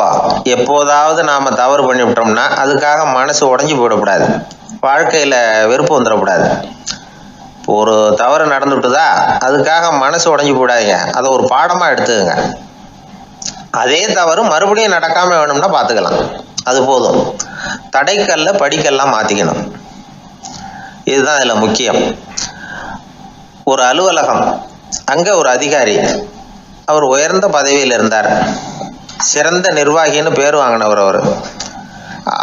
எப்போதாவது நாம் தவறு பண்ணிவிட்டோம்னா அதுக்காக மனசு உடஞ்சி போயிடக்கூடாது, வாழ்க்கையில் வெறுப்பு வந்துடக்கூடாது. இப்போ ஒரு தவறு நடந்துவிட்டுதா அதுக்காக மனசு உடஞ்சி போடாதீங்க, அதை ஒரு பாடமாக எடுத்துக்கங்க. அதே தவறு மறுபடியும் நடக்காமல் வேணும்னா பார்த்துக்கலாம், அது போதும். தடைக்கல்ல படிக்கல்லாம் மாற்றிக்கணும், இதுதான் இதில் முக்கியம். ஒரு அலுவலகம், அங்கே ஒரு அதிகாரி, அவர் உயர்ந்த பதவியில் இருந்தார், சிறந்த நிர்வாகின்னு பேர் வாங்கினவர்.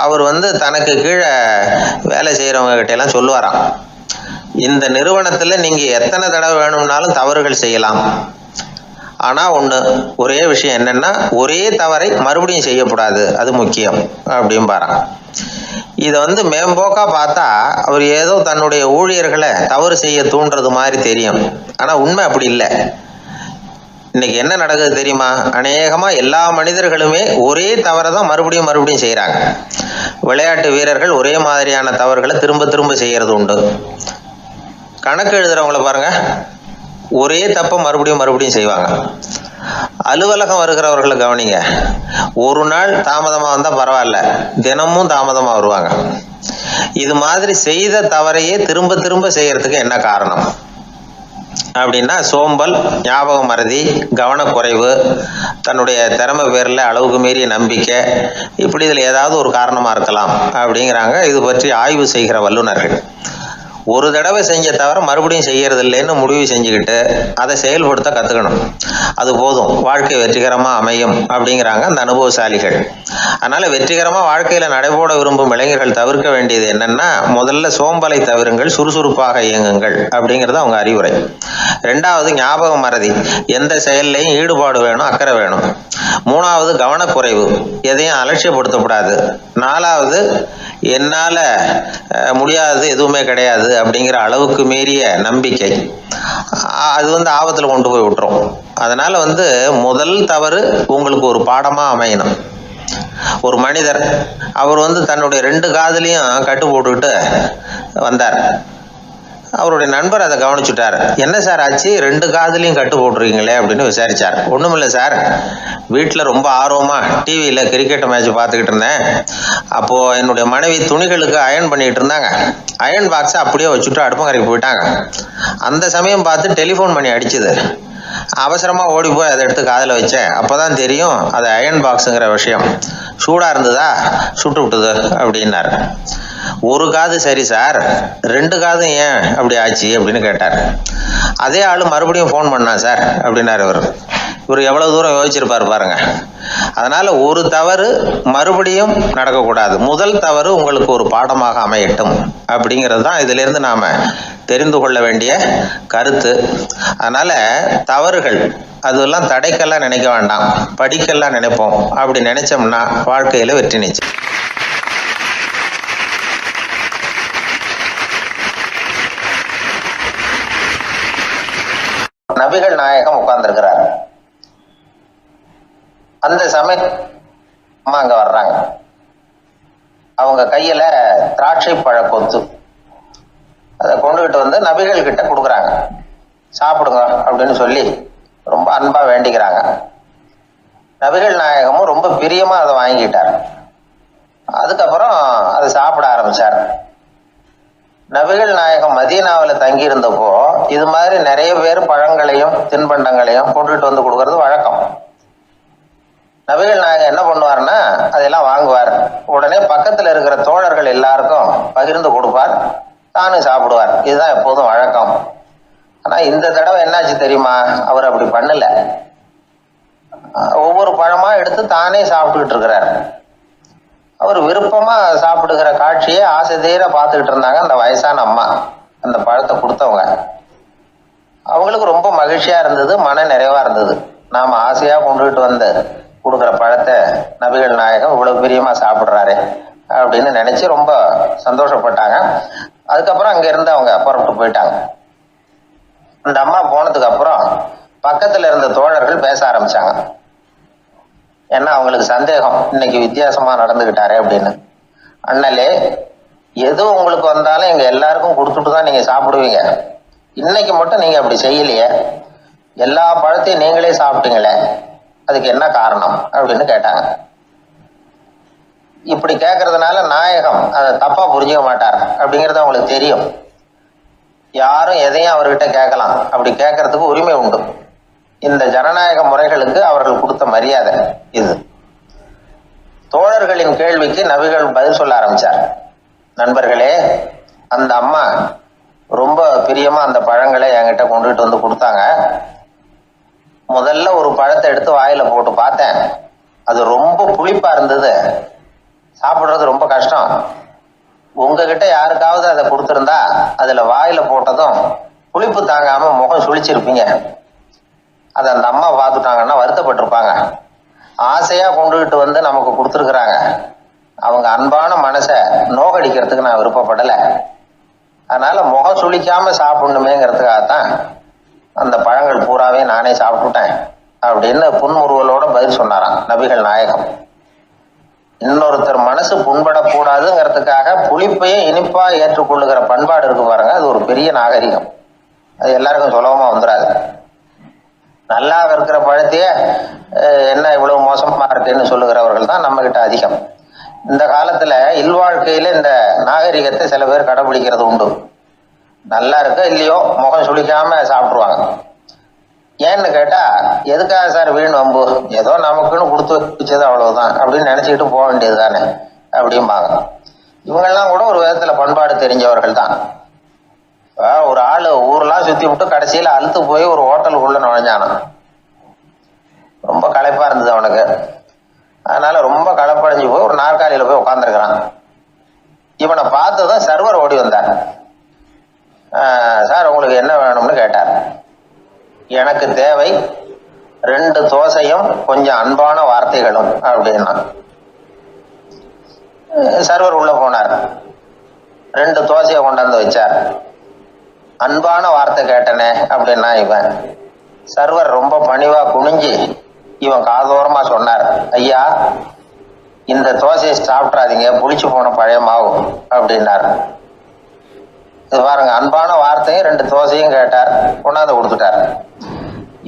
அவர் தனக்கு கீழே வேலை செய்கிறவங்க கிட்டெல்லாம் சொல்லுவாராம், இந்த நிறுவனத்தில் நீங்கள் எத்தனை தடவை வேணும்னாலும் தவறுகள் செய்யலாம், ஆனால் ஒரே விஷயம் என்னென்னா ஒரே தவறை மறுபடியும் செய்யக்கூடாது, அது முக்கியம் அப்படிம்பாராம். இதை மேம்போக்கா பார்த்தா அவர் ஏதோ தன்னுடைய ஊழியர்களை தவறு செய்ய தூண்டுறது மாதிரி தெரியும். ஆனால் உண்மை அப்படி இல்லை. இன்னைக்கு என்ன நடக்குது தெரியுமா? அநேகமாக எல்லா மனிதர்களுமே ஒரே தவறை தான் மறுபடியும் செய்கிறாங்க. விளையாட்டு வீரர்கள் ஒரே மாதிரியான தவறுகளை திரும்ப திரும்ப செய்கிறது உண்டு. கணக்கு எழுதுறவங்கள பாருங்க, ஒரே தப்பை மறுபடியும் செய்வாங்க. அலுவலகம் வருகிறவர்களை கவனிங்க, ஒரு நாள் தாமதமாக வந்தால் பரவாயில்ல, தினமும் தாமதமாக வருவாங்க. இது மாதிரி செய்த தவறையே திரும்ப செய்யறதுக்கு என்ன காரணம் அப்படின்னா, சோம்பல், ஞாபக மறதி, கவனக்குறைவு, தன்னுடைய திறமை பேரில் அளவுக்கு மீறிய நம்பிக்கை, இப்படி இதில் ஏதாவது ஒரு காரணமாக இருக்கலாம் அப்படிங்கிறாங்க இது பற்றி ஆய்வு செய்கிற வல்லுநர்கள். ஒரு தடவை செஞ்ச தவிர மறுபடியும் செய்யறது இல்லைன்னு முடிவு செஞ்சுக்கிட்டு அதை செயல்படுத்த கற்றுக்கணும், அது போதும், வாழ்க்கை வெற்றிகரமாக அமையும் அப்படிங்கிறாங்க அந்த அனுபவசாலிகள். அதனால் வெற்றிகரமாக வாழ்க்கையில் நடைபோட விரும்பும் இளைஞர்கள் தவிர்க்க வேண்டியது என்னென்னா, முதல்ல சோம்பலை தவிருங்கள், சுறுசுறுப்பாக இயங்குங்கள் அப்படிங்கிறது அவங்க அறிவுரை. ரெண்டாவது ஞாபக மறதி, எந்த செயல்லையும் ஈடுபாடு வேணும், அக்கறை வேணும். மூணாவது கவனக்குறைவு, எதையும் அலட்சியப்படுத்தக்கூடாது. நாலாவது என்னால் முடியாதது எதுவுமே கிடையாது அப்படிங்கிற அளவுக்கு மீறிய நம்பிக்கை, அது ஆபத்தில் கொண்டு போய் விட்டுரும். அதனால் முதல் தவறு உங்களுக்கு ஒரு பாடமாக அமையணும். ஒரு மனிதர், அவர் தன்னுடைய 2 காதுலையும் கட்டு போட்டுக்கிட்டு வந்தார். அவருடைய நண்பர் அதை கவனிச்சுட்டார். என்ன சார் ஆச்சு, 2 காதுலையும் கட்டு போட்டுருக்கீங்களே அப்படின்னு விசாரிச்சார். ஒன்றுமில்லை சார், வீட்டில் ரொம்ப ஆர்வமாக டிவியில் கிரிக்கெட் மேட்ச் பார்த்துக்கிட்டு இருந்தேன். அப்போது என்னுடைய மனைவி துணிகளுக்கு அயர்ன் பண்ணிகிட்டு இருந்தாங்க. அயர்ன் பாக்ஸை அப்படியே வச்சுட்டு அடுப்பங்கரைக்கு போயிட்டாங்க. அந்த சமயம் பார்த்து டெலிஃபோன் பண்ணி அடிச்சுது. அவசரமாக ஓடி போய் அதை எடுத்து காதில் வச்சேன். அப்போ தான் தெரியும் அது அயர்ன் பாக்ஸுங்கிற விஷயம். சூடாக இருந்ததா, சுட்டு விட்டுது அப்படின்னார். ஒரு காது சரி சார், 2 காதும் ஏன் அப்படி ஆச்சு அப்படின்னு கேட்டார். அதே ஆள் மறுபடியும் ஃபோன் பண்ணா சார் அப்படின்னார். இவர் எவ்வளவு தூரம் யோசிச்சிருப்பார் பாருங்க. அதனால ஒரு தவறு மறுபடியும் நடக்கக்கூடாது, முதல் தவறு உங்களுக்கு ஒரு பாடமாக அமையட்டும் அப்படிங்கிறது தான் இதுல இருந்து நாம தெரிந்து கொள்ள வேண்டிய கருத்து. அதனால தவறுகள் அதெல்லாம் தடைக்கெல்லாம் நினைக்க வேண்டாம், படிக்கெல்லாம் நினைப்போம். அப்படி நினைச்சோம்னா வாழ்க்கையில வெற்றி நிச்சயம். நபிகள் நாயகம் உட்கார்ந்துருக்கிறார். அந்த சமயம் அம்மா அங்க வர்றாங்க. அவங்க கையில திராட்சை பழ கொத்து, அதை கொண்டுகிட்டு நபிகள் கிட்ட கொடுக்குறாங்க. சாப்பிடுங்க அப்படின்னு சொல்லி ரொம்ப அன்பா வேண்டிக்கிறாங்க. நபிகள் நாயகமும் ரொம்ப பிரியமா அதை வாங்கிட்டார். அதுக்கப்புறம் அதை சாப்பிட ஆரம்பிச்சார். நபிகள் நாயகம் மதீனாவில் தங்கி இருந்தப்போ இது மாதிரி நிறைய பேர் பழங்களையும் தின்பண்டங்களையும் கொண்டுட்டு கொடுக்கறது வழக்கம். நபிகள் நாயகம் என்ன பண்ணுவார்னா அதெல்லாம் வாங்குவார். உடனே பக்கத்தில் இருக்கிற தோழர்கள் எல்லாருக்கும் பகிர்ந்து கொடுப்பார், தானும் சாப்பிடுவார். இதுதான் எப்போதும் வழக்கம். ஆனா இந்த தடவை என்னாச்சு தெரியுமா, அவர் அப்படி பண்ணல. ஒவ்வொரு பழமா எடுத்து தானே சாப்பிட்டுக்கிட்டு இருக்கிறார். அவர் விருப்பமா சாப்பிடுகிற காட்சியை ஆசை தீர பார்த்துக்கிட்டு இருந்தாங்க அந்த வயசான அம்மா, அந்த பழத்தை கொடுத்தவங்க. அவங்களுக்கு ரொம்ப மகிழ்ச்சியா இருந்தது, மன நிறைவா இருந்தது. நாம ஆசையா கொண்டுகிட்டு கொடுக்குற பழத்தை நபிகள் நாயகம் இவ்வளவு பிரியமா சாப்பிடுறாரு அப்படின்னு நினைச்சு ரொம்ப சந்தோஷப்பட்டாங்க. அதுக்கப்புறம் அங்க இருந்து அவங்க புறப்பட்டு போயிட்டாங்க. அந்த அம்மா போனதுக்கு அப்புறம் பக்கத்துல இருந்த தோழர்கள் பேச ஆரம்பிச்சாங்க. ஏன்னா அவங்களுக்கு சந்தேகம், இன்னைக்கு வித்தியாசமா நடந்துகிட்டாரு அப்படின்னு. அண்ணலே, எது உங்களுக்கு வந்தாலும் எங்க எல்லாருக்கும் கொடுத்துட்டு தான் நீங்க சாப்பிடுவீங்க. இன்னைக்கு மட்டும் நீங்க அப்படி செய்யலையே, எல்லா பழத்தையும் நீங்களே சாப்பிட்டீங்களே, அதுக்கு என்ன காரணம் அப்படின்னு கேட்டாங்க. இப்படி கேட்கறதுனால நாயகம் அதை தப்பா புரிஞ்சுக்க மாட்டார் அப்படிங்கிறது அவங்களுக்கு தெரியும். யாரும் எதையும் அவர்கிட்ட கேட்கலாம், அப்படி கேட்கறதுக்கு உரிமை உண்டு. இந்த ஜனநாயக முறைகளுக்கு அவர்கள் கொடுத்த மரியாதை இது. தோழர்களின் கேள்விக்கு நபிகள் பதில் சொல்ல ஆரம்பிச்சார். நண்பர்களே, அந்த அம்மா ரொம்ப பிரியமா அந்த பழங்களை என்கிட்ட கொண்டுகிட்டு வந்து கொடுத்தாங்க. முதல்ல ஒரு பழத்தை எடுத்து வாயில போட்டு பார்த்தேன். அது ரொம்ப புளிப்பா இருந்தது, சாப்பிடுறது ரொம்ப கஷ்டம். உங்ககிட்ட யாருக்காவது அதை கொடுத்துருந்தா அதுல வாயில போட்டதும் புளிப்பு தாங்காம முகம் சுழிச்சிருப்பீங்க. அதை அந்த அம்மா பார்த்துட்டாங்கன்னா வருத்தப்பட்டிருப்பாங்க. ஆசையா கொண்டுகிட்டு வந்து நமக்கு கொடுத்துருக்குறாங்க. அவங்க அன்பான மனசை நோகடிக்கிறதுக்கு நான் விருப்பப்படலை. அதனால முகம் சுளிக்காம சாப்பிடணுமேங்கிறதுக்காகத்தான் அந்த பழங்கள் பூராவே நானே சாப்பிட்டுட்டேன் அப்படின்னு புன்முறுவலோட பதில் சொன்னாராம் நபிகள் நாயகம். இன்னொருத்தர் மனசு புண்படக்கூடாதுங்கிறதுக்காக புளிப்பையும் இனிப்பா ஏற்றுக்கொள்ளுகிற பண்பாடு இருக்கு பாருங்க, அது ஒரு பெரிய நாகரிகம். அது எல்லாருக்கும் சுலபமா வந்துடாது. நல்லா இருக்கிற பழத்தையே என்ன இவ்வளவு மோசமா இருக்குன்னு சொல்லுகிறவர்கள் தான் நம்ம கிட்ட அதிகம். இந்த காலத்துல இல்வாழ்க்கையில இந்த நாகரிகத்தை சில பேர் கடைபிடிக்கிறது உண்டு. நல்லா இருக்க இல்லையோ முகம் சுளிக்காம சாப்பிடுவாங்க. ஏன்னு கேட்டா, எதுக்காக சார் வீண் வம்பு, ஏதோ நமக்குன்னு கொடுத்து வச்சது அவ்வளவுதான் அப்படின்னு நினைச்சுக்கிட்டு போக வேண்டியது தானே அப்படிம்பாங்க. இவங்கெல்லாம் கூட ஒரு விதத்துல பண்பாடு தெரிஞ்சவர்கள் தான். ஒரு ஆளு ஊரெல்லாம் சுத்தி விட்டு கடைசியில அழுத்து போய் ஒரு ஹோட்டலுக்குள்ள நுழைஞ்சானான். ரொம்ப களைப்பா இருந்தது அவனுக்கு. அதனால ரொம்ப களைப்படைஞ்சு போய் ஒரு நாற்காலியில போய் உட்காந்துருக்கிறான். இவனை பார்த்ததும் சர்வர் ஓடி வந்தார். சார் உங்களுக்கு என்ன வேணும்னு கேட்டார். எனக்கு தேவை 2 தோசையும் கொஞ்சம் அன்பான வார்த்தைகளும் அப்படின்னா. சர்வர் உள்ள போனார். 2 தோசையை கொண்டாந்து வச்சார். அன்பான வார்த்தை கேட்டனே அப்படின்னா இவன். சர்வர் ரொம்ப பணிவா குனிஞ்சு இவன் காதோரமா சொன்னார், ஐயா இந்த தோசையை சாப்பிட்றாதீங்க, புளிச்சு போன பழைய மாவு அப்படின்னார். இது பாருங்க, அன்பான வார்த்தையும் 2 தோசையும் கேட்டார், கொண்டாந்து கொடுத்துட்டார்.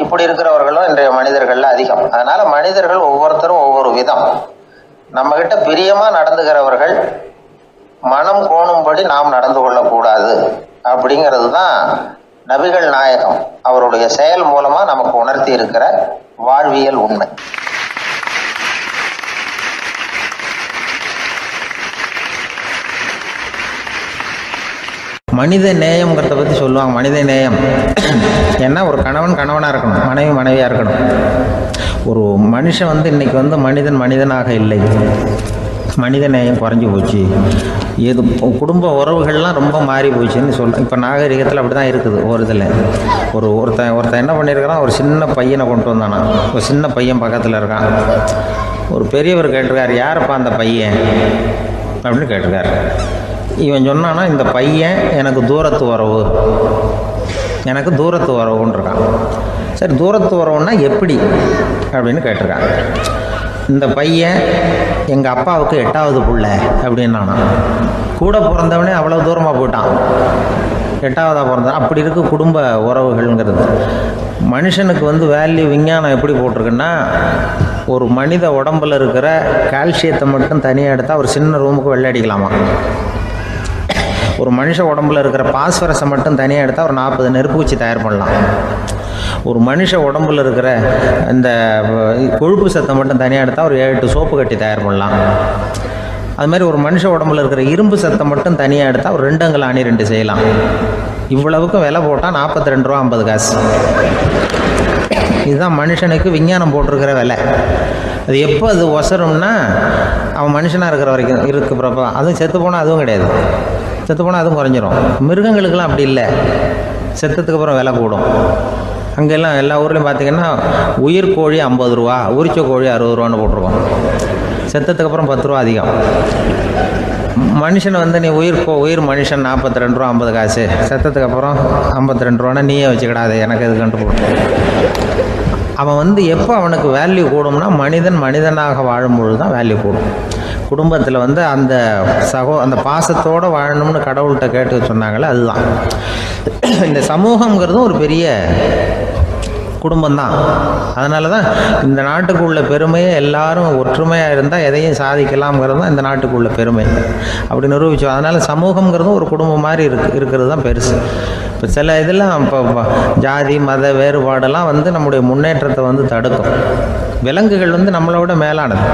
இப்படி இருக்கிறவர்களும் இன்றைய மனிதர்கள்ல அதிகம். அதனால மனிதர்கள் ஒவ்வொருத்தரும் ஒவ்வொரு விதம். நம்ம கிட்ட பிரியமா நடந்துகிறவர்கள் மனம் கோணும்படி நாம் நடந்து கொள்ளக்கூடாது அப்படிங்கிறது தான் நபிகள் நாயகம் அவருடைய செயல் மூலமா நமக்கு உணர்த்தி இருக்கிற வாழ்வியல் உண்மை.
மனித நேயம்ங்கிறத பற்றி சொல்லுவாங்க. மனித நேயம் ஏன்னா ஒரு கணவன் கணவனாக இருக்கணும், மனைவி மனைவியாக இருக்கணும். ஒரு மனுஷன் இன்னைக்கு மனிதன் மனிதனாக இல்லை, மனித நேயம் குறைஞ்சி போச்சு. எது குடும்ப உறவுகள்லாம் ரொம்ப மாறி போச்சுன்னு சொல்கிறேன். இப்போ நாகரிகத்தில் அப்படி தான் இருக்குது. ஒரு இதில் ஒருத்தன் என்ன பண்ணியிருக்கிறான், ஒரு சின்ன பையனை கொண்டு வந்தானா. ஒரு சின்ன பையன் பக்கத்தில் இருக்கான். ஒரு பெரியவர் கேட்டிருக்காரு, யாருப்பா அந்த பையன் அப்படின்னு கேட்டிருக்காரு. இவன் சொன்னான்னா, இந்த பையன் எனக்கு தூரத்து உறவு, எனக்கு தூரத்து உறவுன்னு இருக்கான். சரி, தூரத்து உறவுன்னா எப்படி அப்படின்னு கேட்டிருக்கான். இந்த பையன் எங்கள் அப்பாவுக்கு 8வது புள்ள அப்படின்னானா. கூட பிறந்தவனே அவ்வளோ தூரமாக போயிட்டான், 8வதாக பிறந்தான். அப்படி இருக்கு குடும்ப உறவுகள்ங்கிறது. மனுஷனுக்கு வேல்யூ விஞ்ஞானம் எப்படி போட்டிருக்குன்னா, ஒரு மனித உடம்பில் இருக்கிற கால்சியத்தை மட்டும் தனியாக எடுத்தால் ஒரு சின்ன ரூமுக்கு வெள்ளை அடிக்கலாமா. ஒரு மனுஷ உடம்புல இருக்கிற பாஸ்பரஸை மட்டும் தனியாக எடுத்தால் ஒரு 40 நெருப்பூச்சி தயார் பண்ணலாம். ஒரு மனுஷ உடம்புல இருக்கிற இந்த கொழுப்பு சத்தை மட்டும் தனியாக எடுத்தால் ஒரு 7 சோப்பு கட்டி தயார் பண்ணலாம். அது மாதிரி ஒரு மனுஷ உடம்புல இருக்கிற இரும்பு சத்தை மட்டும் தனியாக எடுத்தால் ஒரு 2 அங்குல அணி 2 செய்யலாம். இவ்வளவுக்கும் விலை போட்டால் 42 ரூபா 50 காசு. இதுதான் மனுஷனுக்கு விஞ்ஞானம் போட்டிருக்கிற விலை. அது எப்போ அது ஒசரும்னா, அவன் மனுஷனாக இருக்கிற வரைக்கும் இருக்கிறப்ப. அதுவும் செத்து போனால் அதுவும் கிடையாது, செத்து போனால் அதுவும் குறைஞ்சிரும். மிருகங்களுக்கெல்லாம் அப்படி இல்லை, செத்ததுக்கு அப்புறம் விலை கூடும். அங்கெல்லாம் எல்லா ஊர்லேயும் பார்த்திங்கன்னா உயிர் கோழி 50 ரூபா, உரிச்ச கோழி 60 ரூபான்னு போட்டிருக்கோம். செத்ததுக்கு அப்புறம் 10 ரூபா அதிகம். மனுஷனை நீ உயிர் மனுஷன் 42 ரூபா 50 காசு, செத்ததுக்கு அப்புறம் 52 ரூபான்னா நீயே வச்சுக்கிடாது, எனக்கு எது கண்டு போட்டு. அவன் எப்போ அவனுக்கு வேல்யூ கூடும்னா, மனிதன் மனிதனாக வாழும்பொழுது தான் வேல்யூ கூடும். குடும்பத்தில் அந்த அந்த பாசத்தோடு வாழணும்னு கடவுள்கிட்ட கேட்டு சொன்னாங்களே, அதுதான். இந்த சமூகங்கிறதும் ஒரு பெரிய குடும்பம்தான். அதனால தான் இந்த நாட்டுக்குள்ள பெருமையை எல்லாரும் ஒற்றுமையாக இருந்தால் எதையும் சாதிக்கலாம்ங்கிறது தான் இந்த நாட்டுக்குள்ள பெருமை அப்படி நிரூபித்தோம். அதனால் சமூகங்கிறதும் ஒரு குடும்பம் மாதிரி இருக்கிறது தான் பெருசு. இப்போ சில இதெல்லாம் இப்போ ஜாதி மத வேறுபாடெல்லாம் வந்து நம்முடைய முன்னேற்றத்தை வந்து தடுக்கும். விலங்குகள் வந்து நம்மளோட மேலானது.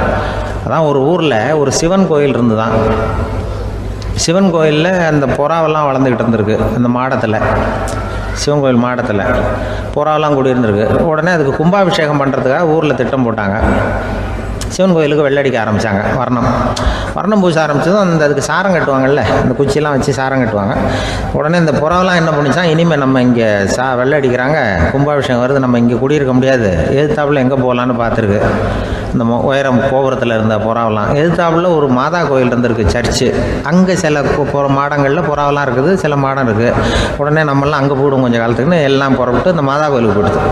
அதான் ஒரு ஊரில் ஒரு சிவன் கோயில் இருந்து தான். சிவன் கோயிலில் அந்த புறாவெல்லாம் வளர்ந்துக்கிட்டு இருந்திருக்கு. அந்த மாடத்தில், சிவன் கோயில் மாடத்தில் புறாவெல்லாம் குடியிருந்திருக்கு. உடனே அதுக்கு கும்பாபிஷேகம் பண்ணுறதுக்காக ஊரில் திட்டம் போட்டாங்க. சிவன் கோயிலுக்கு வெள்ளடிக்க ஆரம்பித்தாங்க. வர்ணம் பூச ஆரம்பித்ததும் அதுக்கு சாரம் கட்டுவாங்கல்ல, அந்த குச்சியெல்லாம் வச்சு சாரம் கட்டுவாங்க. உடனே இந்த புறாவெல்லாம் என்ன பண்ணிச்சான், இனிமேல் நம்ம இங்கே வெள்ளை அடிக்கிறாங்க, கும்பாபிஷேகம் வருது, நம்ம இங்கே குடியிருக்க முடியாது, எதிர்த்தாப்புல எங்கே போகலான்னு பார்த்துருக்கு. இந்த உயரம் கோபுரத்தில் இருந்த புறாவெல்லாம் எதிர்த்தாப்புல ஒரு மாதா கோயில் இருந்திருக்கு, சர்ச்சு. அங்கே சில மாடங்களில் புறாவெல்லாம் இருக்குது, சில மாடம் இருக்குது. உடனே நம்மளாம் அங்கே போடும் கொஞ்சம் காலத்துக்குன்னு எல்லாம் புறப்பட்டு இந்த மாதா கோயிலுக்கு போயிடுது.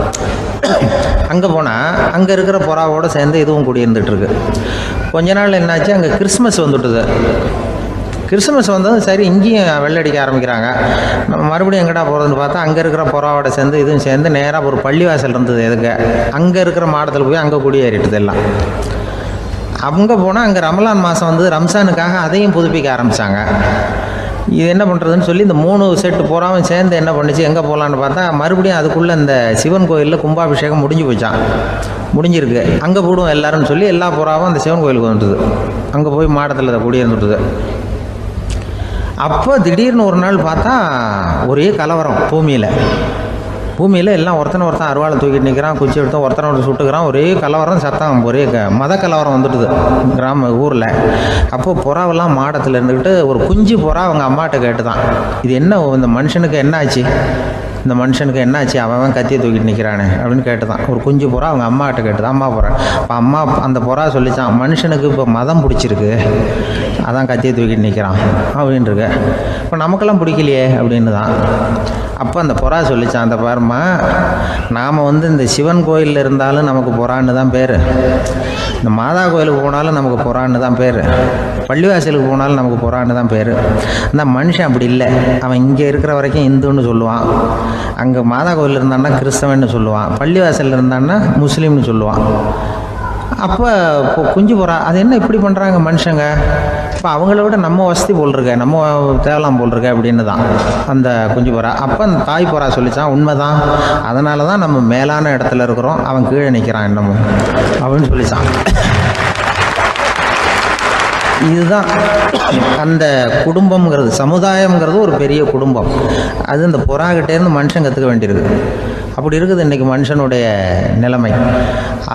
அங்கே போனால் அங்கே இருக்கிற புறாவோடு சேர்ந்து இதுவும் குடியிருந்துட்டுருக்கு. கொஞ்ச நாள் என்னாச்சு, அங்கே கிறிஸ்மஸ் வந்துவிட்டுது. கிறிஸ்மஸ் வந்ததும் சரி இங்கேயும் வெள்ளடிக்க ஆரம்பிக்கிறாங்க. நம்ம மறுபடியும் எங்கடா போகிறதுன்னு பார்த்தா அங்கே இருக்கிற புறாவோட சேர்ந்து இதுவும் சேர்ந்து நேராக ஒரு பள்ளிவாசல் இருந்தது. எதுக்கு அங்கே இருக்கிற மாடத்தில் போய் அங்கே குடியேறிட்டுது எல்லாம். அங்கே போனால் அங்கே ரமலான் மாதம் வந்து ரம்ஜானுக்காக அதையும் புதுப்பிக்க ஆரம்பித்தாங்க. இது என்ன பண்ணுறதுன்னு சொல்லி இந்த 3 செட்டு புறாவும் சேர்ந்து என்ன பண்ணிச்சு, எங்கே போகலான்னு பார்த்தா மறுபடியும் அதுக்குள்ளே இந்த சிவன் கோயிலில் கும்பாபிஷேகம் முடிஞ்சு போச்சான். முடிஞ்சிருக்கு, அங்கே போடுவோம் எல்லாருன்னு சொல்லி எல்லா புறாவும் அந்த சிவன் கோயிலுக்கு வந்துட்டுது. அங்கே போய் மாடத்தில் அதை குடியிருந்துட்டுது. அப்போ திடீர்னு ஒரு நாள் பார்த்தா ஒரே கலவரம் பூமியில் எல்லாம் ஒருத்தன் அருவாளை தூக்கிட்டு நிற்கிறான், குச்சி எடுத்து ஒருத்தனை சுட்டுக்கிறான். ஒரே கலவரம், சத்தம், ஒரே மத கலவரம் வந்துட்டுது ஊரில். அப்போது புறாவெல்லாம் மாடத்தில் இருந்துக்கிட்டு ஒரு குஞ்சு புறா அவங்க அம்மாட்ட கேட்டு தான், இது என்ன இந்த மனுஷனுக்கு என்ன ஆச்சு, இந்த மனுஷனுக்கு என்னாச்சு, அவன் கத்தியை தூக்கிட்டு நிற்கிறானே அப்படின்னு கேட்டு தான். ஒரு குஞ்சு புறா அவங்க அம்மாட்ட கேட்டு தான். அம்மா புறா இப்போ அம்மா அந்த புறா சொல்லிச்சான், மனுஷனுக்கு இப்போ மதம் பிடிச்சிருக்கு, அதான் கத்தியை தூக்கிட்டு நிற்கிறான் அப்படின்ருக்கு. இப்போ நமக்கெல்லாம் பிடிக்கலையே அப்படின்னு தான். அப்போ அந்த புறா சொல்லிச்சான், அந்த பாருமா, நாம் வந்து இந்த சிவன் கோயிலில் இருந்தாலும் நமக்கு புறான்னு தான் பேர், இந்த மாதா கோயிலுக்கு போனாலும் நமக்கு புறான்னு தான் பேர், பள்ளிவாசலுக்கு போனாலும் நமக்கு புறான்னு தான் பேர். அந்த மனுஷன் அப்படி இல்லை. அவன் இங்கே இருக்கிற வரைக்கும் இந்துன்னு சொல்லுவான், அங்கே மாதா கோயில் இருந்தான்னா கிறிஸ்தவன்னு சொல்லுவான், பள்ளிவாசலில் இருந்தான்னா முஸ்லீம்னு சொல்லுவான். அப்போ குஞ்சு புறா அது என்ன இப்படி பண்ணுறாங்க மனுஷங்க, இப்போ அவங்கள விட நம்ம வசதி போல் இருக்க, நம்ம தேவலாம் போல் இருக்க அப்படின்னு தான் அந்த குஞ்சு புறா. அப்போ அந்த தாய் புறா சொல்லிச்சான், உண்மைதான், அதனால தான் நம்ம மேலான இடத்துல இருக்கிறோம், அவன் கீழே நிற்கிறான் என்னமோ அப்படின்னு சொல்லிச்சான். இதுதான் அந்த குடும்பம்ங்கிறது, சமுதாயம்ங்கிறது ஒரு பெரிய குடும்பம். அது இந்த புறாகிட்டேருந்து மனுஷன் கற்றுக்க வேண்டியிருக்கு. அப்படி இருக்குது இன்றைக்கி மனுஷனுடைய நிலைமை.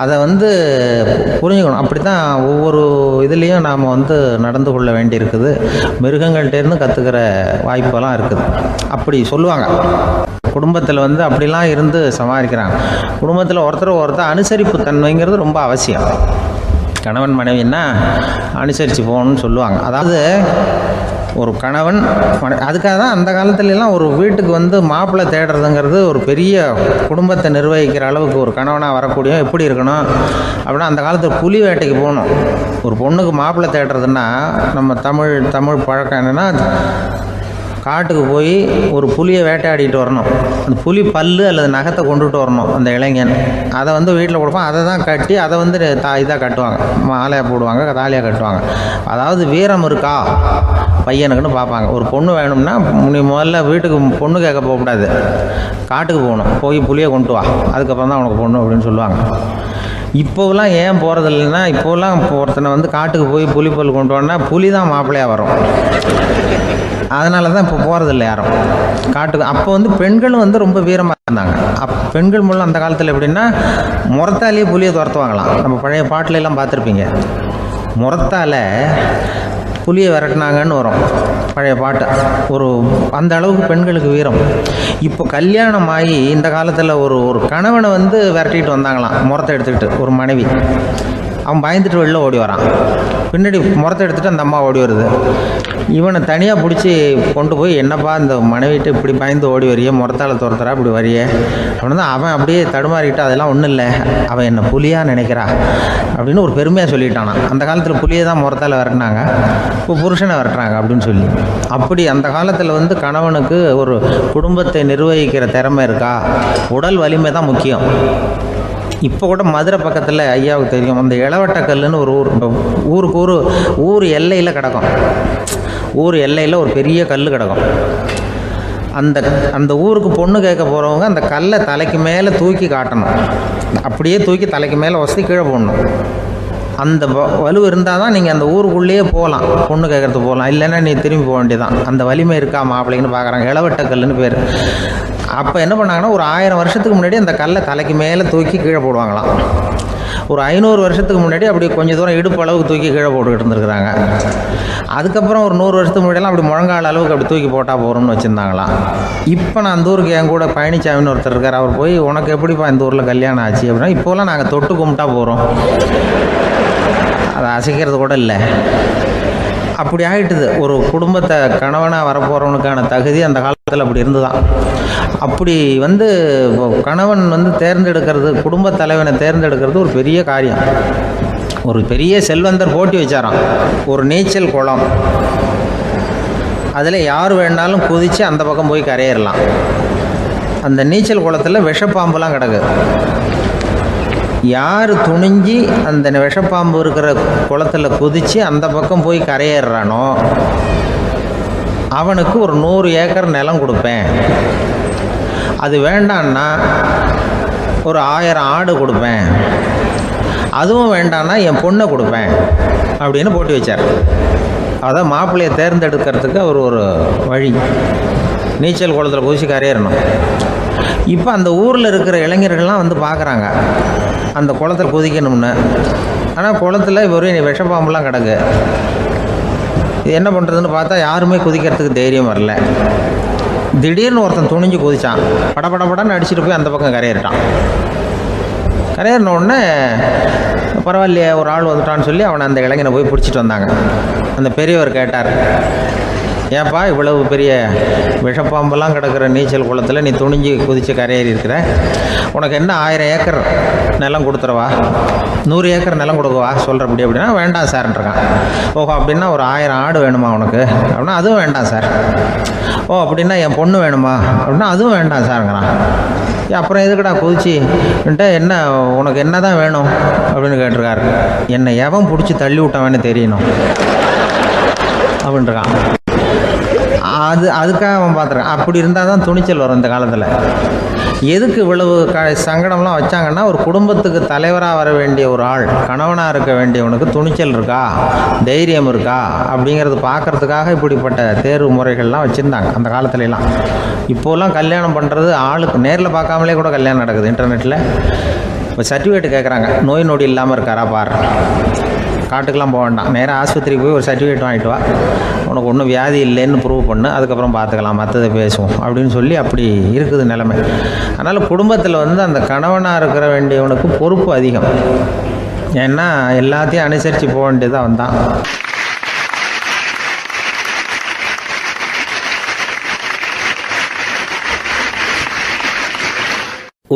அதை வந்து புரிஞ்சுக்கணும். அப்படி தான் ஒவ்வொரு இதுலேயும் நாம் வந்து நடந்து கொள்ள வேண்டியிருக்குது. மிருகங்கள்டேருந்து கற்றுக்கிற வாய்ப்பெல்லாம் இருக்குது. அப்படி சொல்லுவாங்க, குடும்பத்தில் வந்து அப்படிலாம் இருந்து சமாளிக்கிறாங்க. குடும்பத்தில் ஒருத்தர் அனுசரிப்பு தன்மைங்கிறது ரொம்ப அவசியம். கணவன் மனைவின்னா அனுசரித்து போகணும்னு சொல்லுவாங்க. அதாவது ஒரு கணவன் அதுக்காக தான் அந்த காலத்துலலாம் ஒரு வீட்டுக்கு வந்து மாப்பிள்ளை தேடுறதுங்கிறது ஒரு பெரிய குடும்பத்தை நிர்வகிக்கிற அளவுக்கு ஒரு கணவனாக வரக்கூடிய எப்படி இருக்கணும் அப்படின்னா, அந்த காலத்தில் புலி வேட்டைக்கு போகணும். ஒரு பொண்ணுக்கு மாப்பிள்ளை தேடுறதுன்னா நம்ம தமிழ் பழக்கம் என்னென்னா, காட்டுக்கு போய் ஒரு புலியை வேட்டையாடிட்டு வரணும். அந்த புலி பல்லு அல்லது நகத்தை கொண்டுட்டு வரணும் அந்த இளைஞன். அதை வந்து வீட்டில் கொடுப்பான். அதை தான் கட்டி அதை வந்து இதாக கட்டுவாங்க, மாலையாக போடுவாங்க, தாலியாக கட்டுவாங்க. அதாவது வீரம் இருக்கா பையனுக்குன்னு பார்ப்பாங்க. ஒரு பொண்ணு வேணும்னா நீ முதல்ல வீட்டுக்கு பொண்ணு கேட்க போகக்கூடாது, காட்டுக்கு போகணும், போய் புலியை கொண்டு வா, அதுக்கப்புறம் தான் உனக்கு பொண்ணு அப்படின்னு சொல்லுவாங்க. இப்போலாம் ஏன் போகிறது இல்லைன்னா, இப்போலாம் ஒருத்தனை வந்து காட்டுக்கு போய் புலிப்பல் கொண்டு வரனா புலி தான் மாப்பிள்ளையாக வரும். அதனால தான் இப்போ போகிறதில்ல யாரும் காட்டுக்கு. அப்போ வந்து பெண்களும் வந்து ரொம்ப வீரமாக இருந்தாங்க. பெண்கள் மூலம் அந்த காலத்தில் எப்படின்னா, முறத்தாலேயே புலியை துரத்துவாங்களாம். நம்ம பழைய பாட்டிலெல்லாம் பார்த்துருப்பீங்க, முறத்தால் புலியை விரட்டினாங்கன்னு வரும் பழைய பாட்டு. ஒரு அந்த அளவுக்கு பெண்களுக்கு வீரம். இப்போ கல்யாணம் ஆகி இந்த காலத்தில் ஒரு கணவனை வந்து விரட்டிட்டு வந்தாங்களாம் முறத்தை எடுத்துக்கிட்டு ஒரு மனைவி. அவன் பயந்துட்டு வெளில ஓடி வரான். பின்னாடி முறத்தை எடுத்துகிட்டு அந்த அம்மா ஓடி வருது. இவனை தனியாக பிடிச்சி கொண்டு போய், என்னப்பா இந்த மனைவிட்டு இப்படி பயந்து ஓடி வரியே, முறத்தால் துரத்துறா இப்படி வரியே அப்படின்னா அவன் அப்படியே தடுமாறிக்கிட்டு, அதெல்லாம் ஒன்றும் இல்லை, அவன் என்ன புலியாக நினைக்கிறா அப்படின்னு ஒரு பெருமையாக சொல்லிட்டானான். அந்த காலத்தில் புலியை தான் முறத்தால் விரட்டினாங்க, இப்போ புருஷனை விரட்டுறாங்க அப்படின்னு சொல்லி. அப்படி அந்த காலத்தில் வந்து கணவனுக்கு ஒரு குடும்பத்தை நிர்வகிக்கிற திறமை இருக்கா, உடல் வலிமை தான் முக்கியம். இப்போ கூட மதுரை பக்கத்தில் ஐயாவுக்கு தெரியும், அந்த இளவட்டக்கல்லுன்னு ஒரு ஊருக்கு ஊர் எல்லையில் கிடக்கும். ஊர் எல்லையில் ஒரு பெரிய கல் கிடக்கும். அந்த ஊருக்கு பொண்ணு கேட்க போகிறவங்க அந்த கல்லை தலைக்கு மேலே தூக்கி காட்டணும். அப்படியே தூக்கி தலைக்கு மேலே வசதி கீழே போடணும். அந்த வலு இருந்தால் தான் நீங்கள் அந்த ஊருக்குள்ளேயே போகலாம், பொண்ணு கேட்குறதுக்கு போகலாம். இல்லைன்னா நீ திரும்பி போக வேண்டியதான். அந்த வலிமை இருக்கா மாப்பிள்ளைன்னு பார்க்குறாங்க. இளவட்டக்கல்லுன்னு பேர். அப்போ என்ன பண்ணாங்கன்னா, ஒரு 1000 வருஷத்துக்கு முன்னாடி அந்த கல்லை தலைக்கு மேலே தூக்கி கீழே போடுவாங்களாம். ஒரு 500 வருஷத்துக்கு முன்னாடி அப்படி கொஞ்சம் தூரம் இடுப்பு அளவுக்கு தூக்கி கீழே போட்டுக்கிட்டு இருந்துருக்குறாங்க. அதுக்கப்புறம் ஒரு 100 வருஷத்துக்கு முன்னாடியெல்லாம் அப்படி முழங்கால் அளவுக்கு அப்படி தூக்கி போட்டால் போகிறோம்னு வச்சுருந்தாங்களாம். இப்போ நான் அந்த ஊருக்கு என் கூட பழனிசாமின்னு ஒருத்தர் இருக்கார். அவர் போய், உனக்கு எப்படிப்பா இந்த ஊரில் கல்யாணம் ஆச்சு அப்படின்னா, இப்போலாம் நாங்கள் தொட்டு கும்பிட்டா போகிறோம், அதை அசைக்கிறது கூட இல்லை. அப்படி ஆகிட்டுது. ஒரு குடும்பத்தை கணவனாக வரப்போகிறவனுக்கான தகுதி அந்த காலத்தில் அப்படி இருந்துதான். அப்படி வந்து கணவன் வந்து தேர்ந்தெடுக்கிறது, குடும்ப தலைவனை தேர்ந்தெடுக்கிறது ஒரு பெரிய காரியம். ஒரு பெரிய செல்வந்தர் போட்டி வச்சாராம். ஒரு நீச்சல் குளம், அதில் யார் வேணாலும் குதித்து அந்த பக்கம் போய் கரையேறலாம். அந்த நீச்சல் குளத்தில் விஷப்பாம்புலாம் கிடக்கு. யார் துணிஞ்சி அந்த விஷப்பாம்பு இருக்கிற குளத்தில் குதித்து அந்த பக்கம் போய் கரையேறானோ அவனுக்கு ஒரு 100 ஏக்கர் நிலம் கொடுப்பேன். அது வேண்டான்னா ஒரு 1000 ஆடு கொடுப்பேன். அதுவும் வேண்டான்னா என் பொண்ணை கொடுப்பேன் அப்படின்னு போட்டி வச்சார். அதான் மாப்பிள்ளையை தேர்ந்தெடுக்கிறதுக்கு அவர் ஒரு வழி, நீச்சல் குளத்தில் குதிச்சு கரையேறணும். இப்போ அந்த ஊரில் இருக்கிற இளைஞர்கள்லாம் வந்து பார்க்குறாங்க அந்த குளத்தில் குதிக்கணும்னு. ஆனால் குளத்தில் வெறும் விஷப்பாம்புலாம் கிடக்கு. இது என்ன பண்ணுறதுன்னு பார்த்தா யாருமே குதிக்கிறதுக்கு தைரியம் வரல. திடீர்னு ஒருத்தன் துணிஞ்சு குதிச்சான். படபடன்னு அடிச்சுட்டு போய் அந்த பக்கம் கரையேறிட்டான். கரையேறின உடனே பரவாயில்லையே ஒரு ஆள் வந்துட்டான்னு சொல்லி அவனை அந்த இளைஞனை போய் பிடிச்சிட்டு வந்தாங்க. அந்த பெரியவர் கேட்டார், ஏப்பா இவ்வளவு பெரிய விஷப்பாம்பெல்லாம் கிடக்கிற நீச்சல் குளத்தில் நீ துணிஞ்சு குதித்து கரையேறி இருக்கிற, உனக்கு என்ன 1000 ஏக்கர் நிலம் கொடுத்துறவா, 100 ஏக்கர் நிலம் கொடுக்கவா சொல்கிறபடி அப்படின்னா, வேண்டாம் சார்ன்றான். ஓஹோ அப்படின்னா ஒரு 1000 ஆடு வேணுமா உனக்கு அப்படின்னா, அதுவும் வேண்டாம் சார். ஓ அப்படின்னா என் பொண்ணு வேணுமா அப்படின்னா, அதுவும் வேண்டாம் சாருங்கிறான். அப்புறம் எதுக்குடா குதிச்சுன்ட்டு, என்ன உனக்கு என்ன தான் வேணும் அப்படின்னு கேட்டிருக்காரு. என்னை எவன் பிடிச்சி தள்ளி விட்டவன்னு தெரியணும் அப்படின்றான். அதுக்காக அவன் பார்த்துருக்கான். அப்படி இருந்தால் தான் துணிச்சல் வரும் இந்த காலத்தில். எதுக்கு இவ்வளவு சங்கடம்லாம் வச்சாங்கன்னா, ஒரு குடும்பத்துக்கு தலைவராக வர வேண்டிய ஒரு ஆள், கணவனாக இருக்க வேண்டியவனுக்கு துணிச்சல் இருக்கா, தைரியம் இருக்கா அப்படிங்கிறது பார்க்குறதுக்காக இப்படிப்பட்ட தேர்வு முறைகள்லாம் வச்சுருந்தாங்க அந்த காலத்துலலாம். இப்போலாம் கல்யாணம் பண்ணுறது ஆளுக்கு நேரில் பார்க்காமலே கூட கல்யாணம் நடக்குது இன்டர்நெட்டில். இப்போ சர்டிஃபிகேட் கேட்குறாங்க, நோய் நொடி இல்லாமல் இருக்காரா பாரு. காட்டுக்கெலாம் போக வேண்டாம், நேராக ஆஸ்பத்திரிக்கு போய் ஒரு சர்டிஃபிகேட் வாங்கிட்டு வா, உனக்கு ஒன்றும் வியாதி இல்லைன்னு ப்ரூவ் பண்ணு, அதுக்கப்புறம் பார்த்துக்கலாம், மற்றதை பேசுவோம் அப்படின்னு சொல்லி அப்படி இருக்குது நிலைமை. அதனால் குடும்பத்தில் வந்து அந்த கணவனாக இருக்கிற வேண்டியவனுக்கு பொறுப்பு அதிகம். ஏன்னா எல்லாத்தையும் அனுசரித்து போக வேண்டியதாக வந்தான்.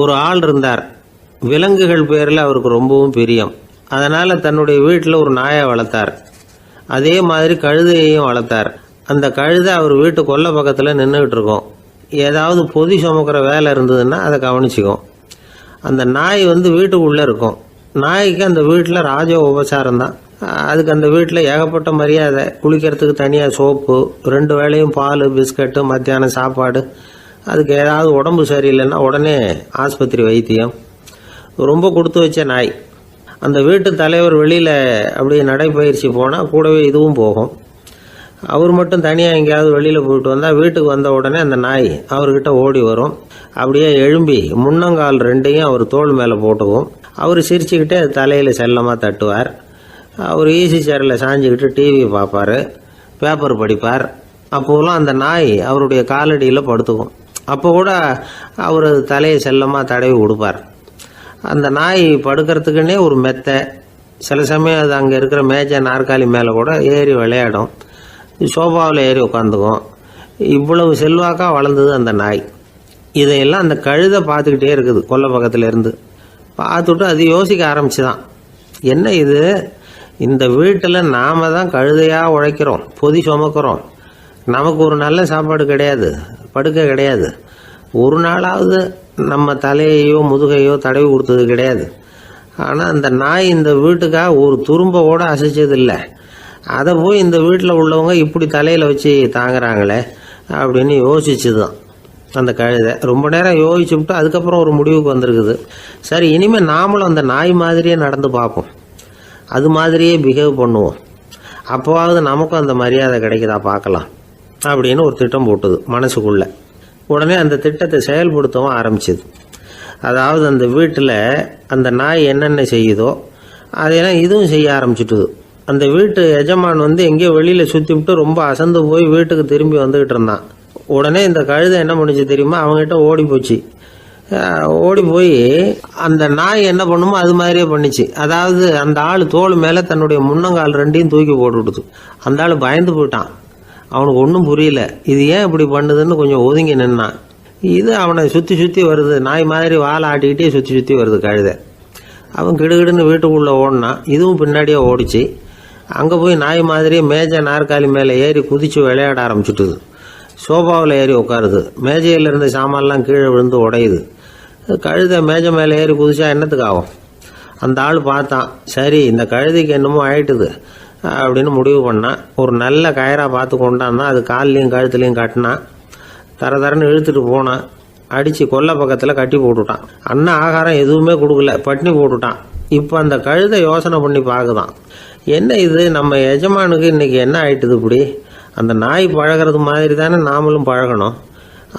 ஒரு ஆள் இருந்தார். விலங்குகள் பேரில் அவருக்கு ரொம்பவும் பிரியம். அதனால் தன்னுடைய வீட்டில் ஒரு நாயை வளர்த்தார். அதே மாதிரி கழுதையையும் வளர்த்தார். அந்த கழுதை அவர் வீட்டு கொல்லை பக்கத்தில் நின்றுக்கிட்டு இருக்கும். ஏதாவது பொதி சுமக்கிற வேலை இருந்ததுன்னா அதை கவனிச்சிக்கும். அந்த நாய் வந்து வீட்டுக்குள்ளே இருக்கும். நாய்க்கு அந்த வீட்டில் ராஜ உபசாரம் தான். அதுக்கு அந்த வீட்டில் ஏகப்பட்ட மரியாதை. குளிக்கிறதுக்கு தனியாக சோப்பு, 2 வேளையும் பால், பிஸ்கட்டு, மத்தியானம் சாப்பாடு. அதுக்கு ஏதாவது உடம்பு சரியில்லைன்னா உடனே ஆஸ்பத்திரி வைத்தியம். ரொம்ப கொடுத்து வச்ச நாய். அந்த வீட்டு தலைவர் வெளியில் அப்படியே நடைப்பயிற்சி போனால் கூடவே இதுவும் போகும். அவர் மட்டும் தனியாக எங்கேயாவது வெளியில் போயிட்டு வந்தால் வீட்டுக்கு வந்த உடனே அந்த நாய் அவர்கிட்ட ஓடி வரும். அப்படியே எழும்பி முன்னங்கால் 2ஐயும் அவர் தோள் மேலே போட்டுக்கும். அவர் சிரிச்சுக்கிட்டே தலையில் செல்லமாக தட்டுவார். அவர் ஈசி சேரில் சாஞ்சிக்கிட்டு டிவி பார்ப்பார், பேப்பர் படிப்பார். அப்போலாம் அந்த நாய் அவருடைய காலடியில் படுத்துக்கும். அப்போ கூட அவர் தலையை செல்லமாக தடவி கொடுப்பார். அந்த நாய் படுக்கிறதுக்குன்னே ஒரு மெத்தை, சில சமயம் அது அங்கே இருக்கிற மேஜை நாற்காலி மேலே கூட ஏறி விளையாடும், சோஃபாவில் ஏறி உட்காந்துக்கும். இவ்வளவு செல்வாக்காக வளர்ந்தது அந்த நாய். இதையெல்லாம் அந்த கழுதை பார்த்துக்கிட்டே இருக்குது கொல்லை பக்கத்தில் இருந்து. பார்த்துட்டு அது யோசிக்க ஆரம்பிச்சுதான், என்ன இது, இந்த வீட்டில் நாம தான் கழுதையாக உழைக்கிறோம், பொதி சுமக்கிறோம், நமக்கு ஒரு நல்ல சாப்பாடு கிடையாது, படுக்கை கிடையாது, ஒரு நாளாவது நம்ம தலையையோ முதுகையோ தடவி கொடுத்தது கிடையாது. ஆனால் அந்த நாய் இந்த வீட்டுக்காக ஒரு துரும்போட அசைச்சதில்லை. அதை போய் இந்த வீட்டில் உள்ளவங்க இப்படி தலையில் வச்சு தாங்குறாங்களே அப்படின்னு யோசிச்சு தான் அந்த கழுதை ரொம்ப நேரம் யோசிச்சுவிட்டு அதுக்கப்புறம் ஒரு முடிவுக்கு வந்திருக்குது. சரி, இனிமேல் நாமளும் அந்த நாய் மாதிரியே நடந்து பார்ப்போம், அது மாதிரியே பிஹேவ் பண்ணுவோம், அப்போவாவது நமக்கும் அந்த மரியாதை கிடைக்குதா பார்க்கலாம் அப்படின்னு ஒரு திட்டம் போட்டுது மனசுக்குள்ளே. உடனே அந்த திட்டத்தை செயல்படுத்தவும் ஆரம்பிச்சுது. அதாவது அந்த வீட்டில் அந்த நாய் என்னென்ன செய்யுதோ அதையெல்லாம் இதுவும் செய்ய ஆரம்பிச்சுட்டுது. அந்த வீட்டு எஜமான் எங்கேயோ வெளியில் சுற்றிவிட்டு ரொம்ப அசந்து போய் வீட்டுக்கு திரும்பி வந்துக்கிட்டு இருந்தான். உடனே இந்த கழுதை என்ன பண்ணுச்சு தெரியுமா, அவங்ககிட்ட ஓடி போச்சு. ஓடி போய் அந்த நாய் என்ன பண்ணுமோ அது மாதிரியே பண்ணிச்சு. அதாவது அந்த ஆள் தோல் மேலே தன்னுடைய முன்னங்கால் ரெண்டையும் தூக்கி போட்டுவிடுது. அந்த ஆள் பயந்து போயிட்டான். அவனுக்கு ஒன்றும் புரியல, இது ஏன் இப்படி பண்ணுதுன்னு கொஞ்சம் ஒதுங்கி நின்னான். இது அவனை சுற்றி சுற்றி வருது, நாய் மாதிரி வாழை ஆட்டிக்கிட்டே சுற்றி சுற்றி வருது கழுதை. அவன் கிடுகிடுன்னு வீட்டுக்குள்ளே ஓடினான், இதுவும் பின்னாடியே ஓடிச்சு. அங்கே போய் நாய் மாதிரியே மேஜை நாற்காலி மேலே ஏறி குதித்து விளையாட ஆரம்பிச்சுட்டுது. சோஃபாவில் ஏறி உட்காருது, மேஜையில் இருந்த சாமான்லாம் கீழே விழுந்து உடையுது. கழுதை மேஜை மேலே ஏறி குதிச்சா என்னத்துக்கு ஆகும்? அந்த ஆள் பார்த்தான், சரி இந்த கழுதைக்கு என்னமோ ஆயிட்டுது அப்படின்னு முடிவு பண்ணான். ஒரு நல்ல கயிறாக பார்த்து கொண்டாந்தான், அது கால்லையும் கழுத்துலையும் கட்டினான். தரன்னு இழுத்துட்டு போனான். அடித்து கொல்லை பக்கத்தில் கட்டி போட்டுட்டான். அண்ணன் ஆகாரம் எதுவுமே கொடுக்கல, பட்டினி போட்டுட்டான். இப்போ அந்த கழுதை யோசனை பண்ணி பார்க்குதான், என்ன இது, நம்ம எஜமானுக்கு இன்னைக்கு என்ன ஆயிட்டுது இப்படி? அந்த நாய் பழகிறது மாதிரி தானே நாமளும் பழகணும்.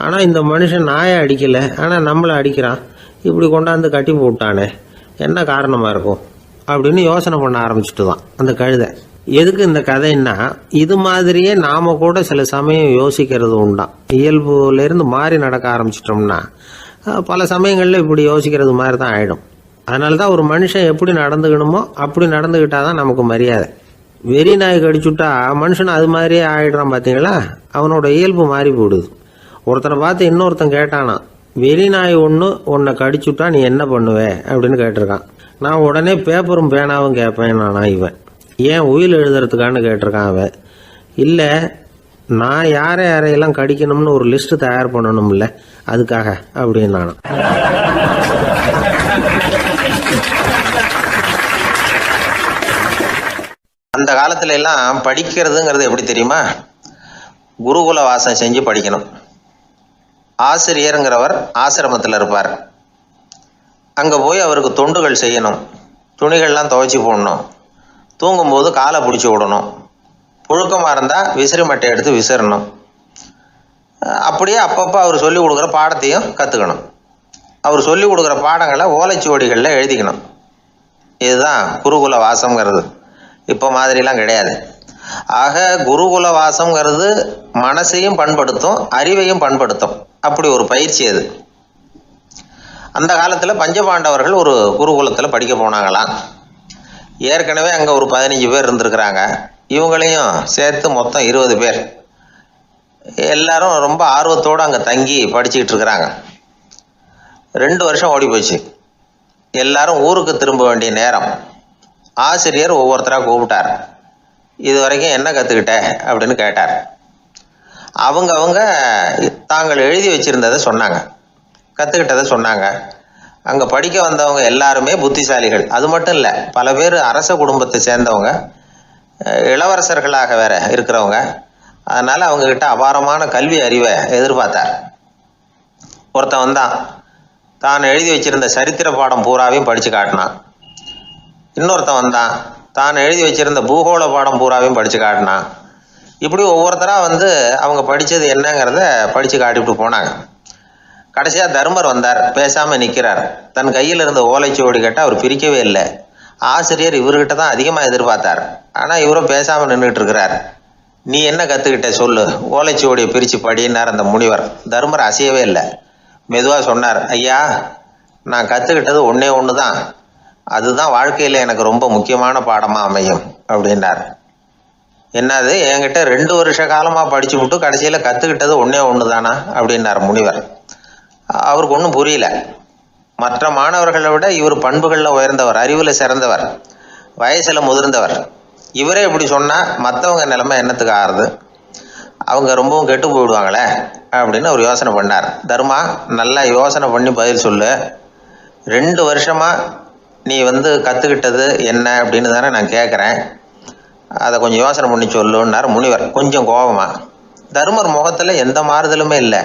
ஆனால் இந்த மனுஷன் நாயை அடிக்கலை, ஆனால் நம்மளை அடிக்கிறான், இப்படி கொண்டாந்து கட்டி போட்டானே, என்ன காரணமாக இருக்கும் அப்படின்னு யோசனை பண்ண ஆரம்பிச்சுட்டு தான் அந்த கழுதை. எதுக்கு இந்த கதைன்னா, இது மாதிரியே நாம கூட சில சமயம் யோசிக்கிறது உண்டாம். இயல்புலேருந்து மாறி நடக்க ஆரம்பிச்சிட்டோம்னா பல சமயங்களில் இப்படி யோசிக்கிறது மாதிரி தான் ஆகிடும். அதனால தான் ஒரு மனுஷன் எப்படி நடந்துக்கணுமோ அப்படி நடந்துக்கிட்டாதான் நமக்கு மரியாதை. வெறி நாய் கடிச்சுட்டா மனுஷன் அது மாதிரியே ஆகிடுறான் பார்த்தீங்களா, அவனோட இயல்பு மாறி போடுது. ஒருத்தனை பார்த்து இன்னொருத்தன் கேட்டானா, வெறி நாய் ஒன்று உன்னை கடிச்சுட்டா நீ என்ன பண்ணுவே அப்படின்னு கேட்டிருக்கான். நான் உடனே பேப்பரும் பேனாவும் கேட்பேன் நானா இவன். ஏன் உயில் எழுதுறதுக்கான்னு கேட்டிருக்கான் அவன். இல்லை, நான் யாரையெல்லாம் கடிக்கணும்னு ஒரு லிஸ்ட்டு தயார் பண்ணணும்ல, அதுக்காக அப்படின்னு நானும். அந்த காலத்துல எல்லாம் படிக்கிறதுங்கிறது எப்படி தெரியுமா, குருகுல வாசம் செஞ்சு படிக்கணும். ஆசிரியருங்கிறவர் ஆசிரமத்தில் இருப்பார். அங்கே போய் அவருக்கு தொண்டுகள் செய்யணும், துணிகள்லாம் துவைச்சி போடணும், தூங்கும்போது காலை பிடிச்சி விடணும், புழுக்கமாக இருந்தால் விசிறி மட்டை எடுத்து விசிறணும். அப்படியே அப்பப்போ அவர் சொல்லிக் கொடுக்குற பாடத்தையும் கற்றுக்கணும். அவர் சொல்லிக் கொடுக்குற பாடங்களை ஓலைச்சுவடிகளில் எழுதிக்கணும். இதுதான் குருகுல வாசம்ங்கிறது. இப்போ மாதிரிலாம் கிடையாது. ஆக குருகுல வாசம்ங்கிறது மனசையும் பண்படுத்தும், அறிவையும் பண்படுத்தும். அப்படி ஒரு பயிற்சி அது. அந்த காலத்தில் பஞ்சபாண்டவர்கள் ஒரு குருகுலத்தில் படிக்க போனாங்களாம். ஏற்கனவே அங்கே ஒரு 15 பேர் இருந்திருக்கிறாங்க. இவங்களையும் சேர்த்து மொத்தம் 20 பேர். எல்லாரும் ரொம்ப ஆர்வத்தோடு அங்கே தங்கி படிச்சுக்கிட்டு இருக்கிறாங்க. 2 வருஷம் ஓடி போச்சு. எல்லாரும் ஊருக்கு திரும்ப வேண்டிய நேரம். ஆசிரியர் ஒவ்வொருத்தராக கூப்பிட்டார். இது வரைக்கும் என்ன கற்றுக்கிட்ட அப்படின்னு கேட்டார். அவங்க தாங்கள் எழுதி வச்சுருந்ததை சொன்னாங்க, கற்றுக்கிட்டதை சொன்னாங்க. அங்கே படிக்க வந்தவங்க எல்லாருமே புத்திசாலிகள். அது மட்டும் இல்லை, பல பேர் அரச குடும்பத்தை சேர்ந்தவங்க, இளவரசர்களாக வேற இருக்கிறவங்க. அதனால் அவங்கக்கிட்ட அபாரமான கல்வி அறிவை எதிர்பார்த்தார். ஒருத்தன் வந்தான், தான் எழுதி வச்சிருந்த சரித்திர பாடம் பூராவையும் படித்து காட்டினான். இன்னொருத்தன் வந்தான், தான் எழுதி வச்சிருந்த பூகோள பாடம் பூராவையும் படித்து காட்டினான். இப்படி ஒவ்வொருத்தராக அவங்க படித்தது என்னங்கிறத படித்து காட்டிவிட்டு போனாங்க. கடைசியாக தர்மர் வந்தார். பேசாமல் நிற்கிறார். தன் கையில் இருந்த ஓலைச்சுவடி கேட்டால் அவர் பிரிக்கவே இல்லை. ஆசிரியர் இவர்கிட்ட தான் அதிகமாக எதிர்பார்த்தார். ஆனால் இவரும் பேசாமல் நின்றுட்டு இருக்கிறார். நீ என்ன கற்றுக்கிட்ட சொல்லு, ஓலைச்சுவடியை பிரித்து படினார் அந்த முனிவர். தர்மர் அசையவே இல்லை. மெதுவாக சொன்னார், ஐயா, நான் கற்றுக்கிட்டது ஒன்றே ஒன்று தான். அதுதான் வாழ்க்கையில் எனக்கு ரொம்ப முக்கியமான பாடமாக அமையும் அப்படின்னார். என்னது, என்கிட்ட 2 வருஷ காலமாக படிச்சு விட்டு கடைசியில் கற்றுக்கிட்டது ஒன்று தானா அப்படின்னார் முனிவர். அவருக்கு ஒன்றும் புரியல. மற்ற மாணவர்களை விட இவர் பண்புகளில் உயர்ந்தவர், அறிவில் சிறந்தவர், வயசில் முதிர்ந்தவர். இவரே இப்படி சொன்னால் மற்றவங்க நிலைமை என்னத்துக்கு ஆறுது, அவங்க ரொம்பவும் கெட்டு போயிடுவாங்களே அப்படின்னு அவர் யோசனை பண்ணார். தர்மா, நல்லா யோசனை பண்ணி பதில் சொல்லு. 2 வருஷமாக நீ கற்றுக்கிட்டது என்ன அப்படின்னு தானே நான் கேட்குறேன், அதை கொஞ்சம் யோசனை பண்ணி சொல்லுன்னார் முனிவர் கொஞ்சம் கோபமாக. தர்மர் முகத்தில் எந்த மாறுதலுமே இல்லை.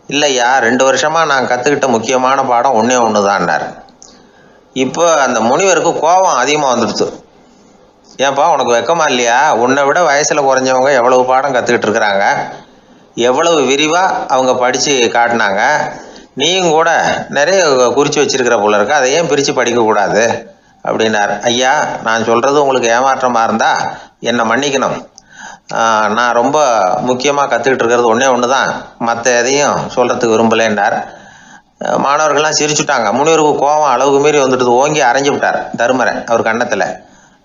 இல்லையா, 2 வருஷமாக நான் கற்றுக்கிட்ட முக்கியமான பாடம் ஒன்று தான்னார். இப்போ அந்த முனிவருக்கு கோபம் அதிகமாக வந்துடுச்சு. ஏன்பா, உனக்கு வெக்கமா இல்லையா? உன்னை விட வயசில் குறைஞ்சவங்க எவ்வளவு பாடம் கற்றுக்கிட்டு இருக்கிறாங்க, எவ்வளவு விரிவாக அவங்க படித்து காட்டினாங்க. நீயும் கூட நிறைய குறித்து வச்சிருக்கிற போல இருக்கு, அதை ஏன் பிரித்து படிக்கக்கூடாது அப்படின்னார். ஐயா, நான் சொல்கிறது உங்களுக்கு ஏமாற்றமாக இருந்தால் என்னை மன்னிக்கணும். நான் ரொம்ப முக்கியமாக கற்றுக்கிட்டு இருக்கிறது ஒன்று தான், மற்ற எதையும் சொல்கிறதுக்கு விரும்பலைன்னார். மாணவர்கள்லாம் சிரிச்சுட்டாங்க. முனிவருக்கு கோபம் அளவுக்கு மீறி வந்துட்டு ஓங்கி அரைஞ்சு விட்டார் தருமரை அவர் கன்னத்தில்.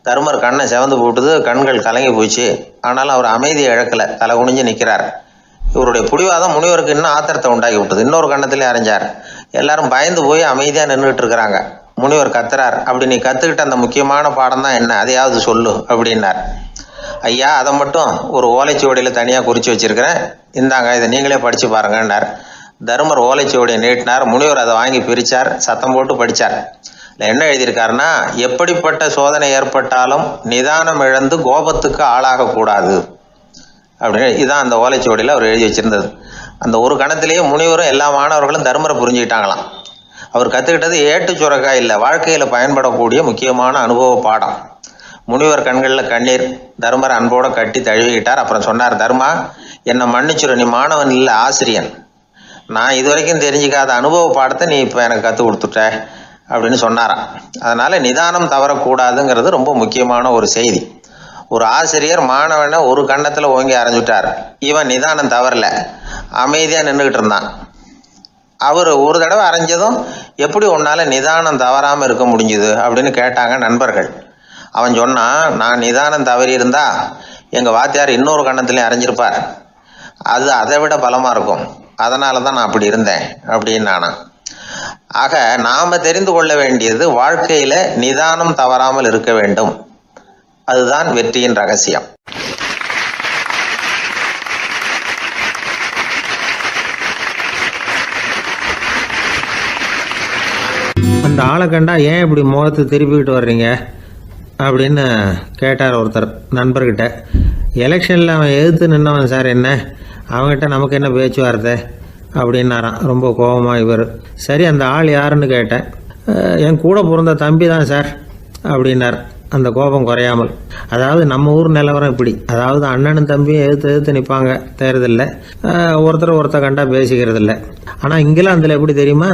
தருமர் கண்ணை செவந்து போட்டுது, கண்கள் கலங்கி போச்சு. ஆனாலும் அவர் அமைதியை இழக்கலை, தலை குனிஞ்சு நிற்கிறார். இவருடைய புடிவாதம் முனிவருக்கு இன்னும் ஆத்திரத்தை உண்டாக்கி விட்டது. இன்னொரு கண்ணத்திலே அரைஞ்சார். எல்லாரும் பயந்து போய் அமைதியாக நின்றுட்டு இருக்கிறாங்க. முனிவர் கத்துறார், அப்படி நீ கற்றுக்கிட்ட அந்த முக்கியமான பாடம் தான் என்ன, அதையாவது சொல்லு அப்படின்னார். ஐயா, அதை மட்டும் ஒரு ஓலைச்சுவடியில் தனியாக குறித்து வச்சிருக்கிறேன், இந்தாங்க, இதை நீங்களே படித்து பாருங்கன்னார். தருமர் ஓலைச்சுவடியை நீட்டினார். முனிவர் அதை வாங்கி பிரித்தார், சத்தம் போட்டு படித்தார். என்ன எழுதியிருக்காருன்னா, எப்படிப்பட்ட சோதனை ஏற்பட்டாலும் நிதானம் இழந்து கோபத்துக்கு ஆளாகக்கூடாது அப்படின்னு. இதுதான் அந்த ஓலைச்சுவடியில் அவர் எழுதி வச்சிருந்தது. அந்த ஒரு கணத்திலேயே முனிவரும் எல்லா மாணவர்களும் தர்மரை புரிஞ்சுக்கிட்டாங்களாம். அவர் கற்றுக்கிட்டது ஏட்டு சுரக்காய் இல்லை, வாழ்க்கையில் பயன்படக்கூடிய முக்கியமான அனுபவ பாடம். முனிவர் கண்களில் கண்ணீர். தர்மரை அன்போடு கட்டி தழுவிக்கிட்டார். அப்புறம் சொன்னார், தர்மா, என்னை மன்னிச்சுரு, நீ மாணவன் இல்லை, ஆசிரியன். நான் இது வரைக்கும் தெரிஞ்சிக்காத அனுபவ பாடத்தை நீ இப்போ எனக்கு கற்றுக் கொடுத்துட்ட அப்படின்னு சொன்னாராம். அதனால நிதானம் தவறக்கூடாதுங்கிறது ரொம்ப முக்கியமான ஒரு செய்தி. ஒரு ஆசிரியர் மாணவனை ஒரு கண்ணத்தில் ஓங்கி அரைஞ்சுட்டார். இவன் நிதானம் தவறல, அமைதியாக நின்றுக்கிட்டு இருந்தான். அவர் ஒரு தடவை அரைஞ்சதும் எப்படி உன்னால நிதானம் தவறாமல் இருக்க முடிஞ்சுது அப்படின்னு கேட்டாங்க நண்பர்கள். அவன் சொன்னான், நான் நிதானம் தவறி இருந்தா எங்கள் வாத்தியார் இன்னொரு கண்ணத்துலேயும் அரைஞ்சிருப்பார், அது அதை விட பலமாக இருக்கும், அதனால தான் நான் அப்படி இருந்தேன் அப்படின்னு நானா. ஆக நாம தெரிந்து கொள்ள வேண்டியது, வாழ்க்கையில நிதானம் தவறாமல் இருக்க வேண்டும். அதுதான் வெற்றியின் ரகசியம்.
அந்த ஆளை கண்டா ஏன் இப்படி முகத்தை திருப்பிக்கிட்டு வர்றீங்க அப்படின்னு கேட்டார் ஒருத்தர் நண்பர்கிட்ட. எலெக்ஷனில் அவன் எதிர்த்து நின்னவன் சார், என்ன அவங்ககிட்ட நமக்கு என்ன பேச்சுவார்த்தை அப்படின்னாராம் ரொம்ப கோபமாக இவர். சரி, அந்த ஆள் யாருன்னு கேட்டேன். என் கூட பிறந்த தம்பி தான் சார் அப்படின்னார் அந்த கோபம் குறையாமல். அதாவது நம்ம ஊர் நிலவரம் இப்படி, அதாவது அண்ணனும் தம்பியும் எதிர்த்து நிற்பாங்க தேர்தலில், ஒருத்தர் கண்டா பேசிக்கிறது இல்லை. ஆனால் இங்கிலாந்தில் எப்படி தெரியுமா,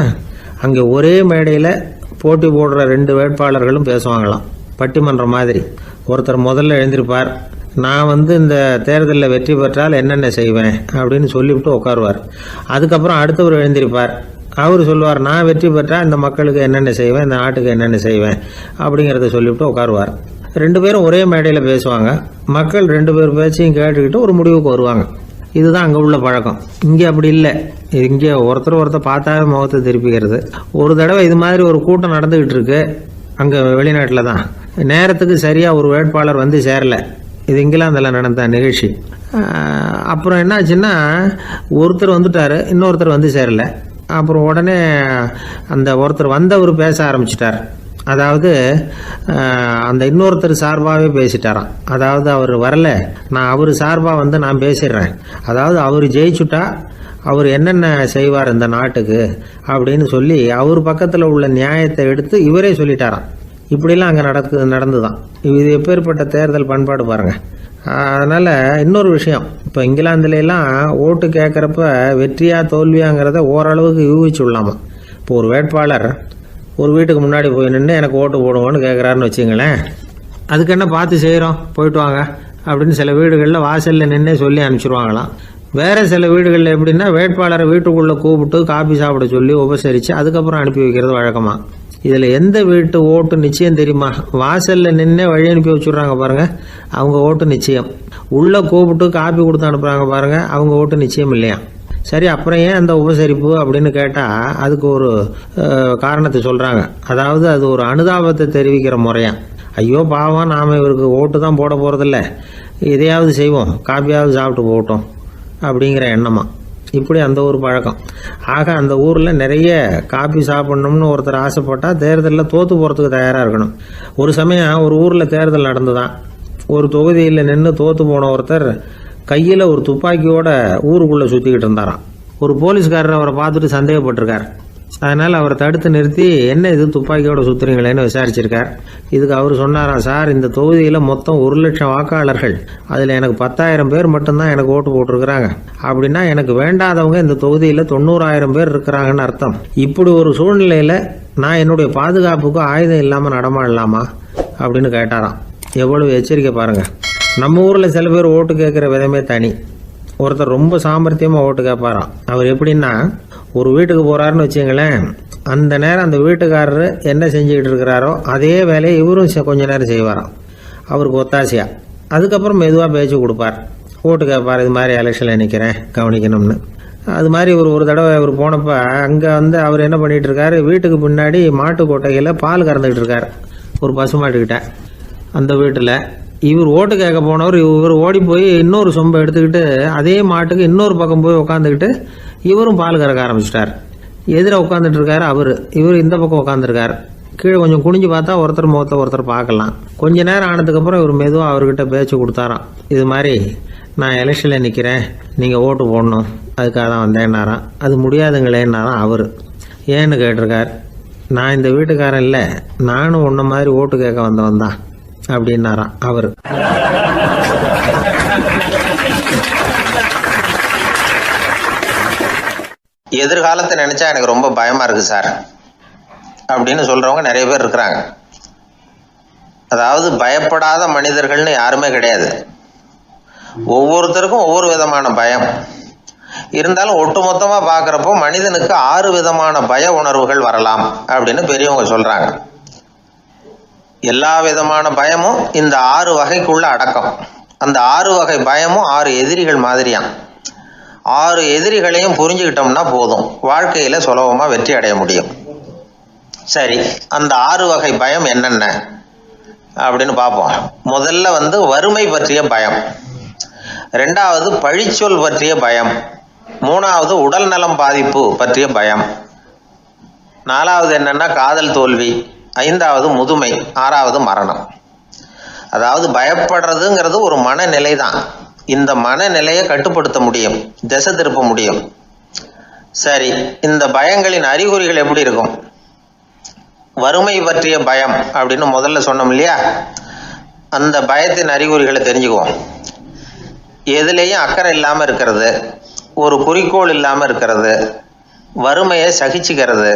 அங்கே ஒரே மேடையில் போட்டி போடுற 2 வேட்பாளர்களும் பேசுவாங்களாம், பட்டிமன்றம் மாதிரி. ஒருத்தர் முதல்ல எழுந்திருப்பார், நான் இந்த தேர்தலில் வெற்றி பெற்றால் என்னென்ன செய்வேன் அப்படின்னு சொல்லிவிட்டு உட்காருவார். அதுக்கப்புறம் அடுத்தவர் எழுந்திருப்பார், அவர் சொல்லுவார், நான் வெற்றி பெற்றால் இந்த மக்களுக்கு என்னென்ன செய்வேன், இந்த நாட்டுக்கு என்னென்ன செய்வேன் அப்படிங்கிறத சொல்லிவிட்டு உட்காருவார். 2 பேரும் ஒரே மேடையில் பேசுவாங்க. மக்கள் 2 பேர் பேச்சையும் கேட்டுக்கிட்டு ஒரு முடிவுக்கு வருவாங்க. இதுதான் அங்கே உள்ள பழக்கம். இங்கே அப்படி இல்லை. இங்கே ஒருத்தர் பார்த்தாவே முகத்தை திருப்பிக்கிறது. ஒரு தடவை இது மாதிரி ஒரு கூட்டம் நடந்துக்கிட்டு இருக்கு அங்கே வெளிநாட்டில் தான். நேரத்துக்கு சரியாக ஒரு வேட்பாளர் சேரலை. இது இங்கிலாந்தில் நடந்த நிகழ்ச்சி. அப்புறம் என்னாச்சுன்னா, ஒருத்தர் வந்துட்டார், இன்னொருத்தர் சேரலை. அப்புறம் உடனே அந்த ஒருத்தர் வந்தவர் பேச ஆரம்பிச்சிட்டார். அதாவது அந்த இன்னொருத்தர் சார்பாகவே பேசிட்டாராம். அதாவது அவர் வரல, நான் அவர் சார்பாக நான் பேசிடுறேன். அதாவது அவர் ஜெயிச்சுட்டா அவர் என்னென்ன செய்வார் இந்த நாட்டுக்கு அப்படின்னு சொல்லி அவர் பக்கத்தில் உள்ள நியாயத்தை எடுத்து இவரே சொல்லிட்டாராம். இப்படிலாம் அங்கே நடந்துதான். இது எப்பேற்பட்ட தேர்தல் பண்பாடு பாருங்கள். அதனால் இன்னொரு விஷயம், இப்போ இங்கிலாந்துலாம் ஓட்டு கேட்குறப்ப வெற்றியா தோல்வியாங்கிறத ஓரளவுக்கு யூகிச்சு விடலாமா. இப்போ ஒரு வேட்பாளர் ஒரு வீட்டுக்கு முன்னாடி போய் நின்று எனக்கு ஓட்டு போடுவோன்னு கேட்குறாருன்னு வச்சுங்களேன், அதுக்கு என்ன பார்த்து செய்கிறோம், போயிட்டு வாங்க அப்படின்னு சில வீடுகளில் வாசலில் நின்று சொல்லி அனுப்பிச்சிருவாங்களாம். வேறு சில வீடுகளில் எப்படின்னா வேட்பாளரை வீட்டுக்குள்ளே கூப்பிட்டு காபி சாப்பிட சொல்லி உபசரித்து அதுக்கப்புறம் அனுப்பி வைக்கிறது வழக்கமாக.
இதில் எந்த வீட்டு ஓட்டு நிச்சயம் தெரியுமா? வாசலில் நின்று வழி அனுப்பி வச்சுட்றாங்க பாருங்கள், அவங்க ஓட்டு நிச்சயம். உள்ளே கூப்பிட்டு காப்பி கொடுத்து அனுப்புகிறாங்க பாருங்கள், அவங்க ஓட்டு நிச்சயம் இல்லையா? சரி, அப்புறம் ஏன் அந்த உபசரிப்பு அப்படின்னு கேட்டால் அதுக்கு ஒரு காரணத்தை சொல்கிறாங்க. அதாவது அது ஒரு அனுதாபத்தை தெரிவிக்கிற முறையா. ஐயோ பாவம், நாம் இவருக்கு ஓட்டு தான் போட போகிறதில்ல, இதையாவது செய்வோம், காப்பியாவது சாப்பிட்டு போகட்டும் அப்படிங்கிற எண்ணமா. இப்படி அந்த ஒரு பழக்கம். ஆக அந்த ஊரில் நிறைய காப்பி சாப்பிட்ணும்னு ஒருத்தர் ஆசைப்பட்டால் தேர்தலில் தோற்று போகிறதுக்கு தயாராக இருக்கணும். ஒரு சமயம் ஒரு ஊரில் தேர்தல் நடந்துதான். ஒரு தொகுதியில் நின்று தோற்று போன ஒருத்தர் கையில் ஒரு துப்பாக்கியோட ஊருக்குள்ளே சுற்றிக்கிட்டு இருந்தாராம். ஒரு போலீஸ்காரர் அவரை பார்த்துட்டு சந்தேகப்பட்டிருக்கார். அதனால் அவரை தடுத்து நிறுத்தி, என்ன இது துப்பாக்கியோட சுற்றுறீங்களேன்னு விசாரிச்சிருக்கார். இதுக்கு அவர் சொன்னாராம், சார், இந்த தொகுதியில் மொத்தம் 1,00,000 வாக்காளர்கள், அதில் எனக்கு 10,000 பேர் மட்டும்தான் எனக்கு ஓட்டு போட்டிருக்கிறாங்க. அப்படின்னா எனக்கு வேண்டாதவங்க இந்த தொகுதியில் 90,000 பேர் இருக்கிறாங்கன்னு அர்த்தம். இப்படி ஒரு சூழ்நிலையில் நான் என்னுடைய பாதுகாப்புக்கு ஆயுதம் இல்லாமல் நடமாடலாமா அப்படின்னு கேட்டாராம். எவ்வளவு எச்சரிக்கை பாருங்கள். நம்ம ஊரில் சில பேர் ஓட்டு கேட்குற விதமே தனி. ஒருத்தர் ரொம்ப சாமர்த்தியமாக ஓட்டு கேட்பாராம். அவர் எப்படின்னா, ஒரு வீட்டுக்கு போகிறாருன்னு வச்சுங்களேன், அந்த நேரம் அந்த வீட்டுக்காரரு என்ன செஞ்சுக்கிட்டு இருக்கிறாரோ அதே வேலையை இவரும் கொஞ்ச நேரம் செய்வாராம், அவருக்கு ஒத்தாசையா. அதுக்கப்புறம் மெதுவாக பேச்சு கொடுப்பார், ஓட்டு கேட்பார், இது மாதிரி எலெக்ஷனில் நிற்கிறேன் கவனிக்கணும்னு. அது மாதிரி ஒரு தடவை அவர் போனப்போ அங்கே அவர் என்ன பண்ணிகிட்டு இருக்காரு, வீட்டுக்கு பின்னாடி மாட்டு கொட்டையில் பால் கறந்துக்கிட்டு இருக்கார் ஒரு பசுமாட்டுக்கிட்ட. அந்த வீட்டில் இவர் ஓட்டு கேட்க போனவர் இவர் ஓடி போய் இன்னொரு சொம்பை எடுத்துக்கிட்டு அதே மாட்டுக்கு இன்னொரு பக்கம் போய் உட்காந்துக்கிட்டு இவரும் பால் கறக்க ஆரம்பிச்சிட்டார். எதிராக உட்காந்துட்டு இருக்காரு இவர் இந்த பக்கம் உட்காந்துருக்கார். கீழே கொஞ்சம் குனிஞ்சு பார்த்தா ஒருத்தர் முகத்தை ஒருத்தர் பார்க்கலாம். கொஞ்ச நேரம் ஆனதுக்கப்புறம் இவர் மெதுவாக அவர்கிட்ட பேச்சு கொடுத்தாராம். இது மாதிரி நான் எலெக்ஷனில் நிற்கிறேன், நீங்கள் ஓட்டு போடணும், அதுக்காக தான் வந்தேன்னாராம். அது முடியாதுங்களேன்னாராம் அவர். ஏன்னு கேட்டிருக்கார். நான் இந்த வீட்டுக்காரன் இல்லை, நானும் உன்ன மாதிரி ஓட்டு கேட்க வந்தவன் தான் அப்படின்னாராம் அவர்.
எதிர்காலத்தை நினைச்சா எனக்கு ரொம்ப பயமா இருக்கு சார் அப்படின்னு சொல்றவங்க நிறைய பேர் இருக்கிறாங்க. அதாவது பயப்படாத மனிதர்கள்னு யாருமே கிடையாது. ஒவ்வொருத்தருக்கும் ஒவ்வொரு விதமான பயம் இருந்தாலும் ஒட்டுமொத்தமா பாக்குறப்போ மனிதனுக்கு 6 விதமான பய உணர்வுகள் வரலாம் அப்படின்னு பெரியவங்க சொல்றாங்க. எல்லா விதமான பயமும் இந்த 6 வகைக்குள்ள அடக்கம். அந்த 6 வகை பயமும் 6 எதிரிகள் மாதிரியாம். 6 எதிரிகளையும் புரிஞ்சுக்கிட்டோம்னா போதும், வாழ்க்கையில சுலபமா வெற்றி அடைய முடியும். சரி, அந்த 6 வகை பயம் என்னென்ன அப்படின்னு பார்ப்போம். முதல்ல வறுமை பற்றிய பயம், 2வது பழிச்சொல் பற்றிய பயம், 3வது உடல் நலம் பாதிப்பு பற்றிய பயம், 4வது என்னன்னா காதல் தோல்வி, 5வது முதுமை, 6வது மரணம். அதாவது பயப்படுறதுங்கிறது ஒரு மனநிலை தான். இந்த மனநிலையை கட்டுப்படுத்த முடியும், திசை திருப்ப முடியும். சரி, இந்த பயங்களின் அறிகுறிகள் எப்படி இருக்கும்? வறுமை பற்றிய பயம் அப்படின்னு முதல்ல சொன்னோம் இல்லையா, அந்த பயத்தின் அறிகுறிகளை தெரிஞ்சுக்குவோம். எதுலேயும் அக்கறை இல்லாமல் இருக்கிறது, ஒரு குறிக்கோள் இல்லாமல் இருக்கிறது, வறுமையை சகிச்சுக்கிறது,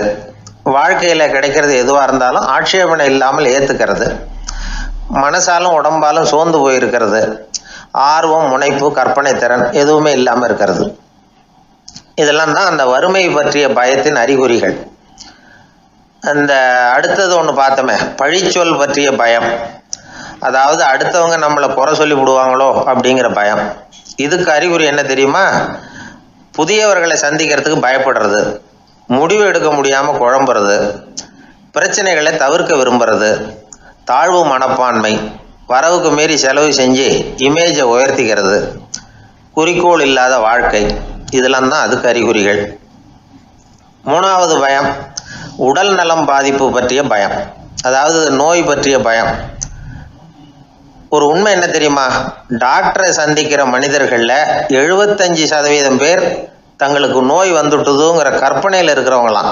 வாழ்க்கையில் கிடைக்கிறது எதுவாக இருந்தாலும் ஆட்சேபனை இல்லாமல் ஏற்றுக்கிறது, மனசாலும் உடம்பாலும் சோர்ந்து போயிருக்கிறது, ஆர்வம், முனைப்பு, கற்பனை திறன் எதுவுமே இல்லாமல் இருக்கிறது. இதெல்லாம் தான் அந்த வறுமை பற்றிய பயத்தின் அறிகுறிகள். அந்த அடுத்தது ஒன்று பார்த்தோமே, பழிச்சொல் பற்றிய பயம். அதாவது அடுத்தவங்க நம்மளை குறை சொல்லி விடுவாங்களோ அப்படிங்கிற பயம். இதுக்கு அறிகுறி என்ன தெரியுமா? புதியவர்களை சந்திக்கிறதுக்கு பயப்படுறது, முடிவு எடுக்க முடியாமல் குழம்புறது, பிரச்சனைகளை தவிர்க்க விரும்புறது, தாழ்வு மனப்பான்மை, வரவுக்கு மீறி செலவு செஞ்சு இமேஜை உயர்த்திக்கிறது, குறிக்கோள் இல்லாத வாழ்க்கை, இதெல்லாம் தான் அதுக்கு அறிகுறிகள். 3வது பயம் உடல் நலம் பாதிப்பு பற்றிய பயம், அதாவது நோய் பற்றிய பயம். ஒரு உண்மை என்ன தெரியுமா? டாக்டரை சந்திக்கிற மனிதர்களில் 75% பேர் தங்களுக்கு நோய் வந்துட்டுதுங்கிற கற்பனையில் இருக்கிறவங்களாம்.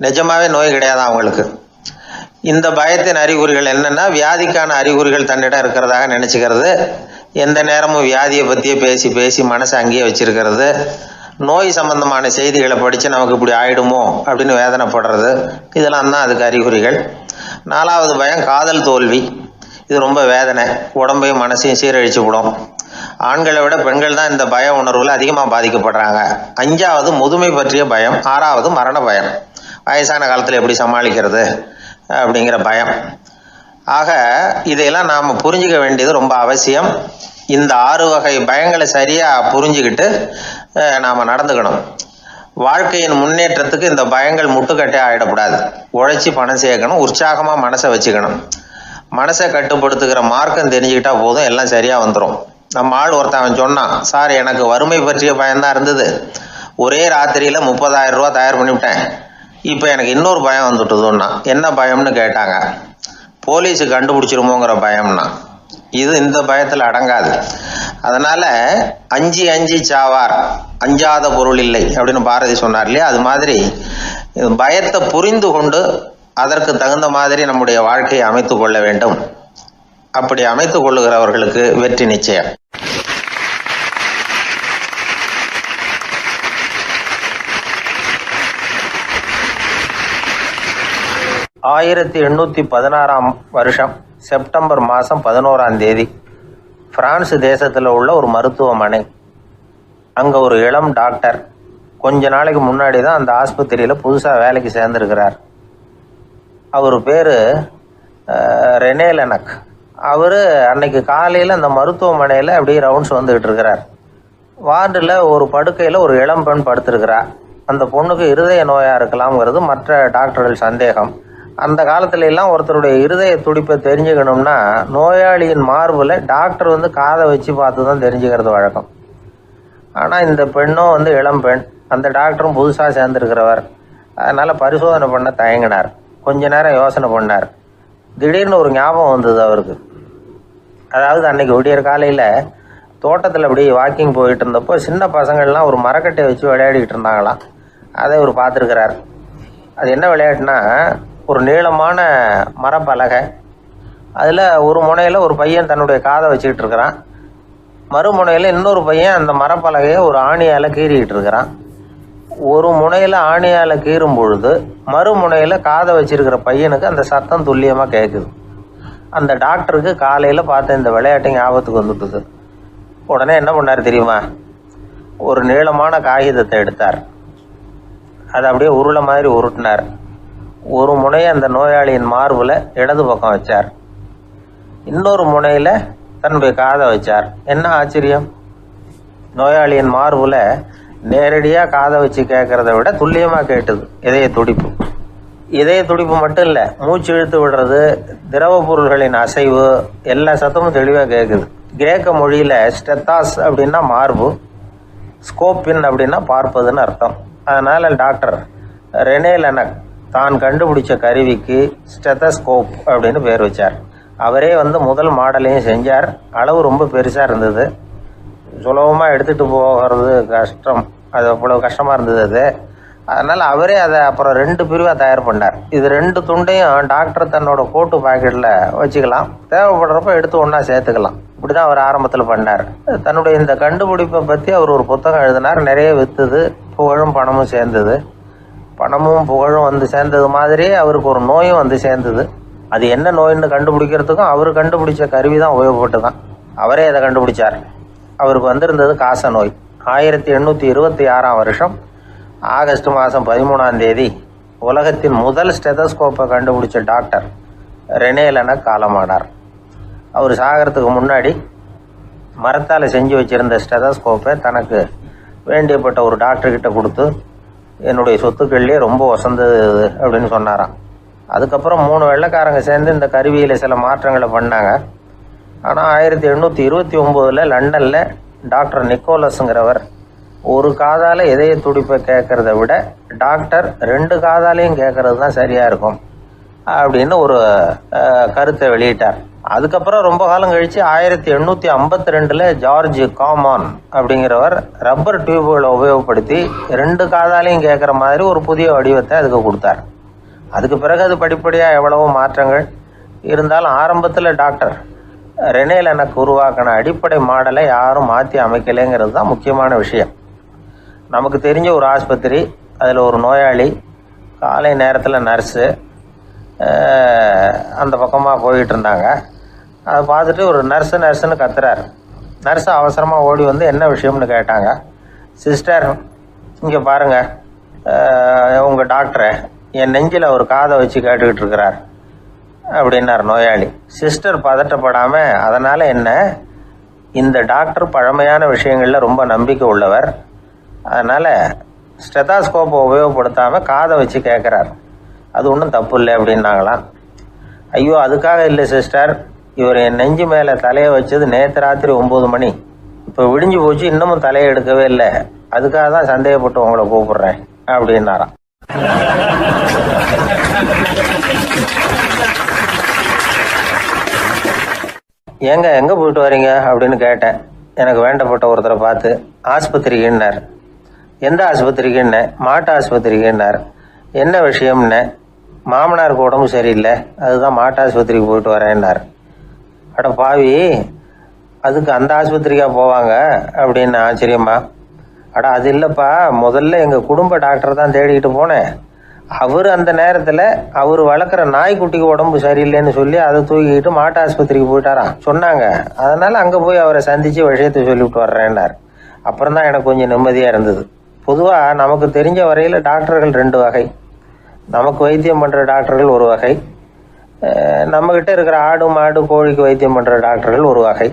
நிஜமாவே நோய் கிடையாது அவங்களுக்கு. இந்த பயத்தின் அறிகுறிகள் என்னன்னா, வியாதிக்கான அறிகுறிகள் தன்னிடம் இருக்கிறதாக நினச்சிக்கிறது, எந்த நேரமும் வியாதியை பற்றியே பேசி பேசி மனசை அங்கேயே வச்சிருக்கிறது, நோய் சம்பந்தமான செய்திகளை படித்து நமக்கு இப்படி ஆயிடுமோ அப்படின்னு வேதனைப்படுறது, இதெல்லாம் தான் அதுக்கு அறிகுறிகள். 4வது பயம் காதல் தோல்வி. இது ரொம்ப வேதனை, உடம்பையும் மனசையும் சீரழிச்சு விடும். ஆண்களை விட பெண்கள் தான் இந்த பய உணர்வுல அதிகமாக பாதிக்கப்படுறாங்க. 5வது முதுமை பற்றிய பயம். 6வது மரண பயம்.
வயசான காலத்தில் எப்படி சமாளிக்கிறது அப்படிங்கிற பயம். ஆக இதையெல்லாம் நாம் புரிஞ்சிக்க வேண்டியது ரொம்ப அவசியம். இந்த 6 வகை பயங்களை சரியாக புரிஞ்சுக்கிட்டு நாம் நடந்துக்கணும். வாழ்க்கையின் முன்னேற்றத்துக்கு இந்த பயங்கள் முட்டுக்கட்டே ஆகிடக்கூடாது. உழைச்சி பணம் சேர்க்கணும், உற்சாகமாக மனசை வச்சுக்கணும். மனசை கட்டுப்படுத்துகிற மார்க்கம் தெரிஞ்சுக்கிட்டா போதும், எல்லாம் சரியாக வந்துடும். நம்ம ஆள் ஒருத்தன் சொன்னான், சார் எனக்கு வறுமை பற்றிய பயம்தான் இருந்தது, ஒரே ராத்திரியில் 30,000 ரூபா தயார் பண்ணிவிட்டேன், இப்போ எனக்கு இன்னொரு பயம் வந்துட்டுதுன்னா. என்ன பயம்னு கேட்டாங்க. போலீஸு கண்டுபிடிச்சிருமோங்கிற பயம்னா. இந்த பயத்தில் அடங்காது. அதனால் அஞ்சி அஞ்சி சாவார், அஞ்சாத பொருள் இல்லை அப்படின்னு பாரதி சொன்னார் இல்லையா? அது மாதிரி பயத்தை புரிந்து கொண்டு அதற்கு தகுந்த மாதிரி நம்முடைய வாழ்க்கையை அமைத்து கொள்ள வேண்டும். அப்படி அமைத்து கொள்ளுகிறவர்களுக்கு வெற்றி நிச்சயம். ஆயிரத்தி 1816 வருஷம் செப்டம்பர் மாதம் 11ஆம் தேதி பிரான்ஸ் தேசத்தில் உள்ள ஒரு மருத்துவமனை. அங்கே ஒரு இளம் டாக்டர் கொஞ்ச நாளைக்கு முன்னாடி தான் அந்த ஆஸ்பத்திரியில் புதுசாக வேலைக்கு சேர்ந்துருக்கிறார். அவர் பேர் ரெனே லெனக். அவர் அன்னைக்கு காலையில் அந்த மருத்துவமனையில் அப்படியே ரவுண்ட்ஸ் வந்துக்கிட்டு இருக்கிறார். வார்டில் ஒரு படுக்கையில் ஒரு இளம் பெண் படுத்திருக்கிறார். அந்த பொண்ணுக்கு இருதய நோயாக இருக்கலாம்ங்கிறது மற்ற டாக்டர்கள் சந்தேகம். அந்த காலத்துல எல்லாம் ஒருத்தருடைய இருதய துடிப்பை தெரிஞ்சுக்கணும்னா நோயாளியின் மார்பில் டாக்டர் காதை வச்சு பார்த்து தான் தெரிஞ்சுக்கிறது வழக்கம். ஆனால் இந்த பெண்ணும் இளம் பெண், அந்த டாக்டரும் புதுசாக சேர்ந்துருக்கிறவர். அதனால் பரிசோதனை பண்ண தயங்கினார். கொஞ்ச நேரம் யோசனை பண்ணார். திடீர்னு ஒரு ஞாபகம் வந்தது அவருக்கு. அதாவது அன்னைக்கு விடியற் காலையில் தோட்டத்தில் அப்படி வாக்கிங் போயிட்டு இருந்தப்போ சின்ன பசங்கள்லாம் ஒரு மரக்கட்டையை வச்சு விளையாடிக்கிட்டு இருந்தாங்களாம். அதை இவர் பார்த்துருக்கிறார். அது என்ன விளையாட்டுனா, ஒரு நீளமான மரப்பலகை, அதில் ஒரு முனையில் ஒரு பையன் தன்னுடைய காதை வச்சுக்கிட்டு இருக்கிறான், மறுமுனையில் இன்னொரு பையன் அந்த மரப்பலகையை ஒரு ஆணியால் கீறிக்கிட்டு இருக்கிறான். ஒரு முனையில் ஆணியால் கீறும் பொழுது மறுமுனையில் காதை வச்சிருக்கிற பையனுக்கு அந்த சத்தம் துல்லியமாக கேட்குது. அந்த டாக்டருக்கு காலையில் பார்த்த இந்த விளையாட்டு ஞாபகத்துக்கு வந்துட்டுது. உடனே என்ன பண்ணார் தெரியுமா? ஒரு நீளமான காகிதத்தை எடுத்தார். அதை அப்படியே உருளை மாதிரி உருட்டினார். ஒரு முனையை அந்த நோயாளியின் மார்பில் இடது பக்கம் வச்சார், இன்னொரு முனையில் தன்னுடைய காதை வச்சார். என்ன ஆச்சரியம்! நோயாளியின் மார்பில் நேரடியாக காதை வச்சு கேட்குறத விட துல்லியமாக கேட்டுது இதய துடிப்பு. இதய துடிப்பு மட்டும் இல்லை, மூச்சு இழுத்து விடுறது, திரவ பொருள்களின் அசைவு, எல்லா சத்தமும் தெளிவாக கேட்குது. கிரேக்க மொழியில் ஸ்டெத்தாஸ் அப்படின்னா மார்பு, ஸ்கோப்பின் அப்படின்னா பார்ப்பதுன்னு அர்த்தம். அதனால் டாக்டர் ரெனே லெனக் தான் கண்டுபிடிச்ச கருவிக்கு ஸ்டெத்தஸ்கோப் அப்படின்னு பேர் வச்சார். அவரே முதல் மாடலையும் செஞ்சார். அளவு ரொம்ப பெருசாக இருந்தது, சுலபமாக எடுத்துகிட்டு போகிறது கஷ்டம், அது அவ்வளோ கஷ்டமாக இருந்தது அது. அதனால் அவரே அதை அப்புறம் 2 பிரிவாக தயார் பண்ணார். இது 2 துண்டையும் டாக்டர் தன்னோட கோட்டு பாக்கெட்டில் வச்சுக்கலாம், தேவைப்படுறப்ப எடுத்து ஒன்றா சேர்த்துக்கலாம். இப்படி தான் அவர் ஆரம்பத்தில் பண்ணார். தன்னுடைய இந்த கண்டுபிடிப்பை பற்றி அவர் ஒரு புத்தகம் எழுதினார். நிறைய விற்றுது, புகழும் பணமும் சேர்ந்தது. பணமும் புகழும் சேர்ந்தது மாதிரியே அவருக்கு ஒரு நோயும் சேர்ந்தது. அது என்ன நோயின்னு கண்டுபிடிக்கிறதுக்கும் அவர் கண்டுபிடிச்ச கருவி தான் உபயோகப்பட்டு தான். அவரே அதை கண்டுபிடிச்சார். அவருக்கு வந்திருந்தது காச நோய். 1826 வருஷம் ஆகஸ்ட் மாதம் 13ஆம் தேதி உலகத்தின் முதல் ஸ்டெதஸ்கோப்பை கண்டுபிடிச்ச டாக்டர் ரெனே லெனக் காலமானார். அவர் சாகிறதுக்கு முன்னாடி மரத்தால் செஞ்சு வச்சுருந்த ஸ்டெதஸ்கோப்பை தனக்கு வேண்டியப்பட்ட ஒரு டாக்டர்கிட்ட கொடுத்து, என்னுடைய சொத்துக்கள்லேயே ரொம்ப வசந்தது அப்படின்னு சொன்னாராம். அதுக்கப்புறம் 3 வெள்ளைக்காரங்க சேர்ந்து இந்த கருவியில் சில மாற்றங்களை பண்ணாங்க. ஆனால் 1829 லண்டனில் டாக்டர் நிக்கோலஸுங்கிறவர் ஒரு காதால் இதய துடிப்பை கேட்குறத விட டாக்டர் 2 காதாலையும் கேட்குறது தான் சரியாக இருக்கும் அப்படின்னு ஒரு கருத்தை வெளியிட்டார். அதுக்கப்புறம் ரொம்ப காலம் கழித்து 1852 ஜார்ஜ் காமான் அப்படிங்கிறவர் ரப்பர் டியூப்களை உபயோகப்படுத்தி 2 காதாலையும் கேட்குற மாதிரி ஒரு புதிய வடிவத்தை அதுக்கு கொடுத்தார். அதுக்கு பிறகு அது படிப்படியாக எவ்வளவோ மாற்றங்கள் இருந்தாலும் ஆரம்பத்தில் டாக்டர் ரெனே லெனக் உருவாக்கின அடிப்படை மாடலை யாரும் மாற்றி அமைக்கலைங்கிறது தான் முக்கியமான விஷயம். நமக்கு தெரிஞ்ச ஒரு ஆஸ்பத்திரி, அதில் ஒரு நோயாளி, காலை நேரத்தில் நர்ஸு அந்த பக்கமாக போயிட்டு இருந்தாங்க. அதை பார்த்துட்டு ஒரு நர்ஸுன்னு கத்துறாரு. நர்ஸு அவசரமாக ஓடி என்ன விஷயம்னு கேட்டாங்க. சிஸ்டர், இங்கே பாருங்கள், உங்கள் டாக்டரை என் நெஞ்சில் அவர் காதை வச்சு கேட்டுக்கிட்டு இருக்கிறார் அப்படின்னார் நோயாளி. சிஸ்டர் பதட்டப்படாமல், அதனால் என்ன, இந்த டாக்டர் பழமையான விஷயங்களில் ரொம்ப நம்பிக்கை உள்ளவர், அதனால் ஸ்டெதாஸ்கோப்பை உபயோகப்படுத்தாமல் காதை வச்சு கேட்குறார், அது ஒன்றும் தப்பு இல்லை அப்படின்னாங்களாம். ஐயோ, அதுக்காக இல்லை சிஸ்டர், இவர் என் நெஞ்சு மேலே தலையை வச்சது நேற்று ராத்திரி 9 மணி, இப்போ விடிஞ்சு போச்சு, இன்னமும் தலையை எடுக்கவே இல்லை, அதுக்காக தான் சந்தேகப்பட்டு உங்களை கூப்பிடுறேன் அப்படின்னாராம். ஏங்க எங்கே போயிட்டு வரீங்க அப்படின்னு கேட்டேன். எனக்கு வேண்டப்பட்ட ஒருத்தரை பார்த்து. ஆஸ்பத்திரிக்குன்னார். எந்த ஆஸ்பத்திரிக்குன்னே? மாட்டு ஆஸ்பத்திரிக்குன்னார். என்ன விஷயம்னே? மாமனாருக்கு உடம்பு சரியில்லை, அதுதான் மாட்டு ஆஸ்பத்திரிக்கு போயிட்டு வரேன்னார். அட பாவி, அதுக்கு அந்த ஆஸ்பத்திரிக்கா போவாங்க அப்படின்னு ஆச்சரியமா. அட அது இல்லைப்பா, முதல்ல எங்கள் குடும்ப டாக்டர் தான் தேடிக்கிட்டு போனேன். அவர் அந்த நேரத்தில் அவர் வளர்க்குற நாய்க்குட்டிக்கு உடம்பு சரியில்லைன்னு சொல்லி அதை தூக்கிக்கிட்டு மாட்டு ஆஸ்பத்திரிக்கு போயிட்டாராம் சொன்னாங்க. அதனால் அங்கே போய் அவரை சந்தித்து விஷயத்தை சொல்லிவிட்டு வர்றேன்னார். அப்புறம் தான் எனக்கு கொஞ்சம் நிம்மதியாக இருந்தது. பொதுவாக நமக்கு தெரிஞ்ச வரையில் டாக்டர்கள் 2 வகை. நமக்கு வைத்தியம் பண்ணுற டாக்டர்கள் ஒரு வகை, நம்மக்கிட்ட இருக்கிற ஆடு மாடு கோழிக்கு வைத்தியம் பண்ணுற டாக்டர்கள் ஒரு வகை.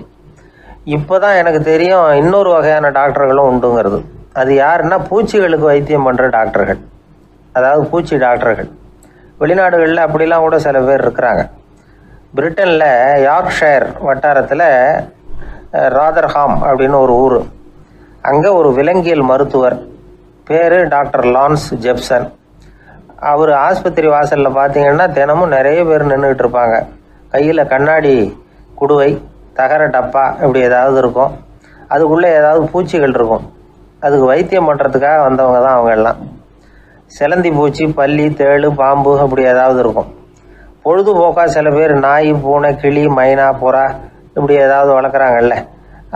இப்போ தான் எனக்கு தெரியும் இன்னொரு வகையான டாக்டர்களும் உண்டுங்கிறது. அது யாருன்னா பூச்சிகளுக்கு வைத்தியம் பண்ணுற டாக்டர்கள், அதாவது பூச்சி டாக்டர்கள். வெளிநாடுகளில் அப்படிலாம் கூட சில பேர் இருக்கிறாங்க. பிரிட்டனில் யார்க்ஷயர் வட்டாரத்தில் ராதர்ஹாம் அப்படின்னு ஒரு ஊர், அங்கே ஒரு விலங்கியல் மருத்துவர் பேர் டாக்டர் லான்ஸ் ஜெப்சன். அவர் ஆஸ்பத்திரி வாசலில் பார்த்தீங்கன்னா தினமும் நிறைய பேர் நின்றுக்கிட்டு இருப்பாங்க. கையில் கண்ணாடி குடுவை, தகர டப்பா இப்படி ஏதாவது இருக்கும், அதுக்குள்ளே ஏதாவது பூச்சிகள் இருக்கும். அதுக்கு வைத்தியம் பண்ணுறதுக்காக வந்தவங்க தான் அவங்க எல்லாம். சிலந்தி பூச்சி, பல்லி, தேளு, பாம்பு அப்படி ஏதாவது இருக்கும். பொழுதுபோக்காக சில பேர் நாய், பூனை, கிளி, மைனா, புறா இப்படி ஏதாவது வளர்க்குறாங்கல்ல,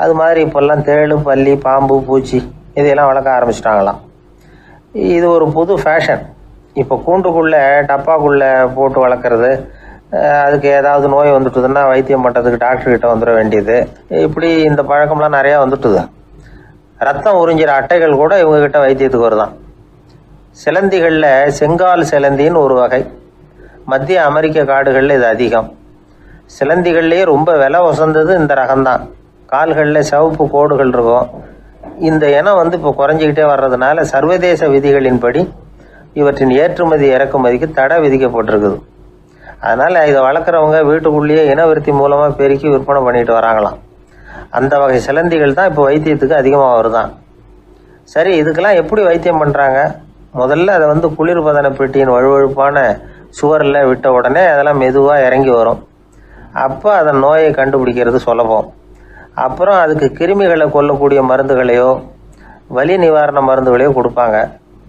அது மாதிரி இப்போல்லாம் தேளு, பல்லி, பாம்பு, பூச்சி இதையெல்லாம் வளர்க்க ஆரம்பிச்சிட்டாங்களாம். இது ஒரு புது ஃபேஷன். இப்போ கூண்டுக்குள்ளே டப்பாக்குள்ளே போட்டு வளர்க்குறது, அதுக்கு ஏதாவது நோய் வந்துட்டுதுன்னா வைத்தியம் பண்ணுறதுக்கு டாக்டர்கிட்ட வந்துட வேண்டியது, இப்படி இந்த பழக்கம்லாம் நிறையா வந்துட்டுது. ரத்தம் உறிஞ்சிற அட்டைகள் கூட இவங்ககிட்ட வைத்தியத்துக்கு வருதான். சிலந்திகளில் செங்கால் சிலந்தின்னு ஒரு வகை. மத்திய அமெரிக்க காடுகளில் இது அதிகம். சிலந்திகள்லேயே ரொம்ப விலை உசந்தது இந்த ரகம்தான். கால்களில் சிவப்பு கோடுகள் இருக்கும். இந்த இனம் இப்போ குறைஞ்சிக்கிட்டே வர்றதுனால சர்வதேச விதிகளின்படி இவற்றின் ஏற்றுமதி இறக்குமதிக்கு தடை விதிக்கப்பட்டிருக்குது. அதனால் இதை வளர்க்குறவங்க வீட்டுக்குள்ளேயே இனவிருத்தி மூலமாக பெருக்கி விற்பனை பண்ணிட்டு வராங்களாம். அந்த வகை சிலந்திகள் தான் இப்போ வைத்தியத்துக்கு அதிகமாக வருதான். சரி, இதுக்கெல்லாம் எப்படி வைத்தியம் பண்ணுறாங்க? முதல்ல அதை குளிர்பதன பெட்டியின் வழுவழுப்பான சுவரில் விட்ட உடனே அதெல்லாம் மெதுவாக இறங்கி வரும். அப்போ அதன் நோயை கண்டுபிடிக்கிறது சுலபம். அப்புறம் அதுக்கு கிருமிகளை கொல்லக்கூடிய மருந்துகளையோ வலி நிவாரண மருந்துகளையோ கொடுப்பாங்க.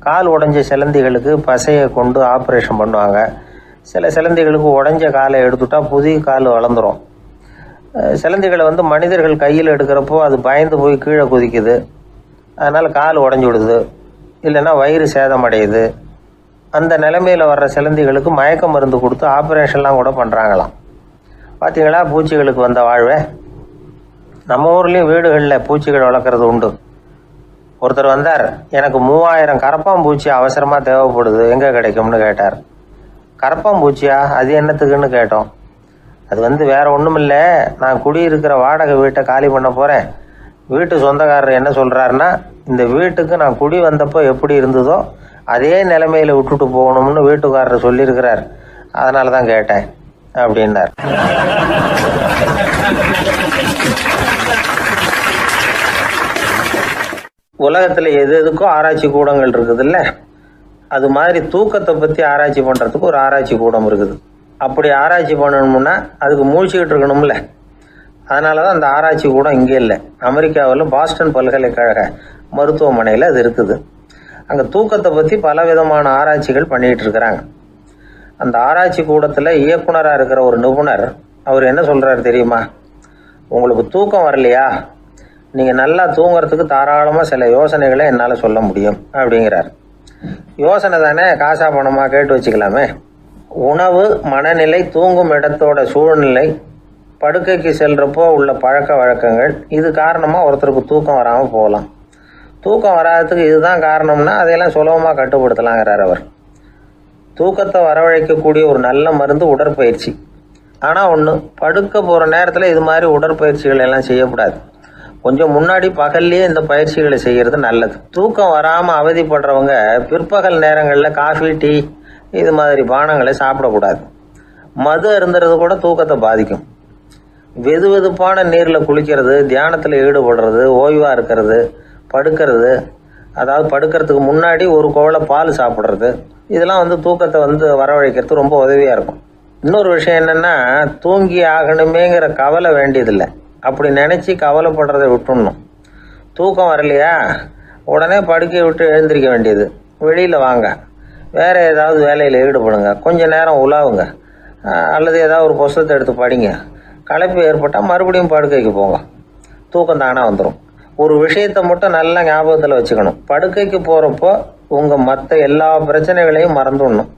கால் உடைஞ்ச சிலந்திகளுக்கு பசையை கொண்டு ஆப்ரேஷன் பண்ணுவாங்க. சில சிலந்திகளுக்கு உடைஞ்ச காலை எடுத்துட்டா புதிய கால் வளர்ந்துடும். சிலந்திகளை மனிதர்கள் கையில் எடுக்கிறப்போ அது பயந்து போய் கீழே குதிக்குது, அதனால் கால் உடஞ்சி விடுது, இல்லைன்னா வயிறு சேதமடையுது. அந்த நிலைமையில் வர்ற சிலந்திகளுக்கு மயக்க மருந்து கொடுத்து ஆப்ரேஷன்லாம் கூட பண்ணுறாங்களாம். பார்த்தீங்களா பூச்சிகளுக்கு வந்த வாழ்வே. நம்ம ஊர்லேயும் வீடுகளில் பூச்சிகள் வளர்க்குறது உண்டு. ஒருத்தர் வந்தார், எனக்கு 3000 கரப்பாம்பூச்சி அவசரமாக தேவைப்படுது, எங்கே கிடைக்கும்னு கேட்டார். கரப்பாம்பூச்சியா, அது என்னத்துக்குன்னு கேட்டோம். அது வேற ஒன்றும் இல்லை, நான் குடியிருக்கிற வாடகை வீட்டை காலி பண்ண போகிறேன். வீட்டு சொந்தக்காரர் என்ன சொல்கிறாருன்னா, இந்த வீட்டுக்கு நான் குடி வந்தப்போ எப்படி இருந்ததோ அதே நிலைமையில் விட்டுட்டு போகணும்னு வீட்டுக்காரர் சொல்லியிருக்கிறார், அதனால தான் கேட்டேன் அப்படின்னார். உலகத்தில் எது எதுக்கும் ஆராய்ச்சி கூடங்கள் இருக்குதுல்ல, அது மாதிரி தூக்கத்தை பற்றி ஆராய்ச்சி பண்ணுறதுக்கு ஒரு ஆராய்ச்சி கூடம் இருக்குது. அப்படி ஆராய்ச்சி பண்ணணும்னா அதுக்கு மூழ்கிக்கிட்டு இருக்கணும்ல, அதனால தான் அந்த ஆராய்ச்சி கூடம் இங்கே இல்லை. அமெரிக்காவில் பாஸ்டன் பல்கலைக்கழக மருத்துவமனையில் அது இருக்குது. அங்கே தூக்கத்தை பற்றி பலவிதமான ஆராய்ச்சிகள் பண்ணிகிட்டு இருக்கிறாங்க. அந்த ஆராய்ச்சி கூடத்தில் இயக்குனராக இருக்கிற ஒரு நிபுணர், அவர் என்ன சொல்கிறாரு தெரியுமா? உங்களுக்கு தூக்கம் வரலையா, நீங்கள் நல்லா தூங்குறதுக்கு தாராளமாக சில யோசனைகளை என்னால் சொல்ல முடியும் அப்படிங்கிறார். யோசனை தானே, காசா பணமாக கேட்டு வச்சுக்கலாமே. உணவு, மனநிலை, தூங்கும் இடத்தோட சூழ்நிலை, படுக்கைக்கு செல்றப்போ உள்ள பழக்க வழக்கங்கள், இது காரணமாக ஒருத்தருக்கு தூக்கம் வராமல் போகலாம். தூக்கம் வராததுக்கு இதுதான் காரணம்னா அதையெல்லாம் சுலபமாக கட்டுப்படுத்தலாங்கிறார் அவர்.
தூக்கத்தை வரவழைக்கக்கூடிய ஒரு நல்ல மருந்து உடற்பயிற்சி. ஆனால் ஒன்று, படுக்க போகிற நேரத்தில் இது மாதிரி உடற்பயிற்சிகள் எல்லாம் செய்யக்கூடாது. கொஞ்சம் முன்னாடி பகல்லையே இந்த பயிற்சிகளை செய்கிறது நல்லது. தூக்கம் வராமல் அவதிப்படுறவங்க பிற்பகல் நேரங்களில் காஃபி, டீ இது மாதிரி பானங்களை சாப்பிடக்கூடாது. மது அருந்துறது கூட தூக்கத்தை பாதிக்கும். வெது வெதுப்பான நீரில் குளிக்கிறது, தியானத்தில் ஈடுபடுறது, ஓய்வாக இருக்கிறது, படுக்கிறது, அதாவது படுக்கிறதுக்கு முன்னாடி ஒரு கோவலை பால் சாப்பிட்றது, இதெல்லாம் தூக்கத்தை வரவழைக்கிறது ரொம்ப உதவியாக இருக்கும். இன்னொரு விஷயம் என்னென்னா, தூங்கி ஆகணுமேங்கிற கவலை வேண்டியதில்லை. அப்படி நினச்சி கவலைப்படுறதை விட்டுடணும். தூக்கம் வரலையா, உடனே படுக்கையை விட்டு எழுந்திரிக்க வேண்டியது. வெளியில் வாங்க, வேறு ஏதாவது வேலையில் ஈடுபடுங்க, கொஞ்சம் நேரம் உலாவுங்க, அல்லது ஏதாவது ஒரு புஸ்தகத்தை எடுத்து படிங்க. களைப்பு ஏற்பட்டால் மறுபடியும் படுக்கைக்கு போங்க, தூக்கம் தானாக வந்துடும். ஒரு விஷயத்தை மட்டும் நல்லா ஞாபகத்தில் வச்சுக்கணும். படுக்கைக்கு போகிறப்போ உங்கள் மற்ற எல்லா பிரச்சனைகளையும் மறந்துடணும்.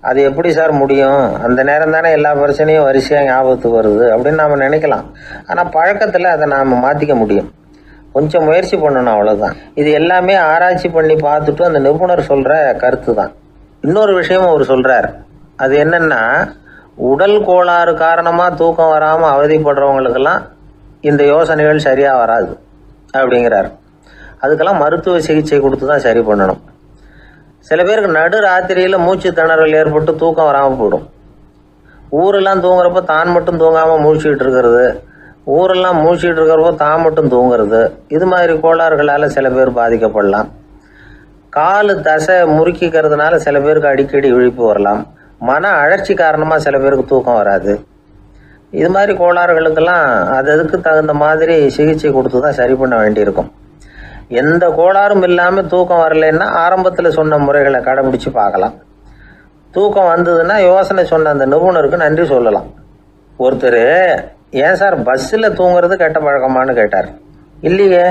அது எப்படி சார் முடியும், அந்த நேரம் தானே எல்லா பிரச்சனையும் வரிசையாக ஞாபகத்துக்கு வருது அப்படின்னு நாம் நினைக்கலாம். ஆனால் பழக்கத்தில் அதை நாம் மாற்றிக்க முடியும். கொஞ்சம் முயற்சி பண்ணணும், அவ்வளோதான். இது எல்லாமே ஆராய்ச்சி பண்ணி பார்த்துட்டு அந்த நிபுணர் சொல்கிற கருத்து தான். இன்னொரு விஷயமும் அவர் சொல்கிறார். அது என்னென்னா, உடல் கோளாறு காரணமாக தூக்கம் வராமல் அவதிப்படுறவங்களுக்கெல்லாம் இந்த யோசனைகள் சரியாக வராது அப்படிங்கிறார். அதுக்கெல்லாம் மருத்துவ சிகிச்சை கொடுத்து தான் சரி பண்ணணும். சில பேருக்கு நடு ராத்திரியில் மூச்சு திணறல் ஏற்பட்டு தூக்கம் வராமல் போயிடும். ஊரெல்லாம் தூங்குறப்போ தான் மட்டும் தூங்காமல் மூழ்கிட்டு இருக்கிறது, ஊரெல்லாம் மூழ்கிட்டு இருக்கிறப்போ தான் மட்டும் தூங்குறது, இது மாதிரி கோளாறுகளால் சில பேர் பாதிக்கப்படலாம். கால் தசை முறுக்கிக்கிறதுனால சில பேருக்கு அடிக்கடி விழிப்பு வரலாம். மன அழற்சி காரணமாக சில பேருக்கு தூக்கம் வராது. இது மாதிரி கோளாறுகளுக்கெல்லாம் அதுக்கு தகுந்த மாதிரி சிகிச்சை கொடுத்து தான் சரி பண்ண வேண்டியிருக்கும். எந்த கோளாறும் இல்லாமல் தூக்கம் வரலைன்னா ஆரம்பத்தில் சொன்ன முறைகளை கடைபிடிச்சு பார்க்கலாம். தூக்கம் வந்ததுன்னா யோசனை சொன்ன அந்த நிபுணருக்கு நன்றி சொல்லலாம். ஒருத்தர், ஏன் சார் பஸ்ஸில் தூங்குறது கெட்ட பழக்கமானு கேட்டார். இல்லையே,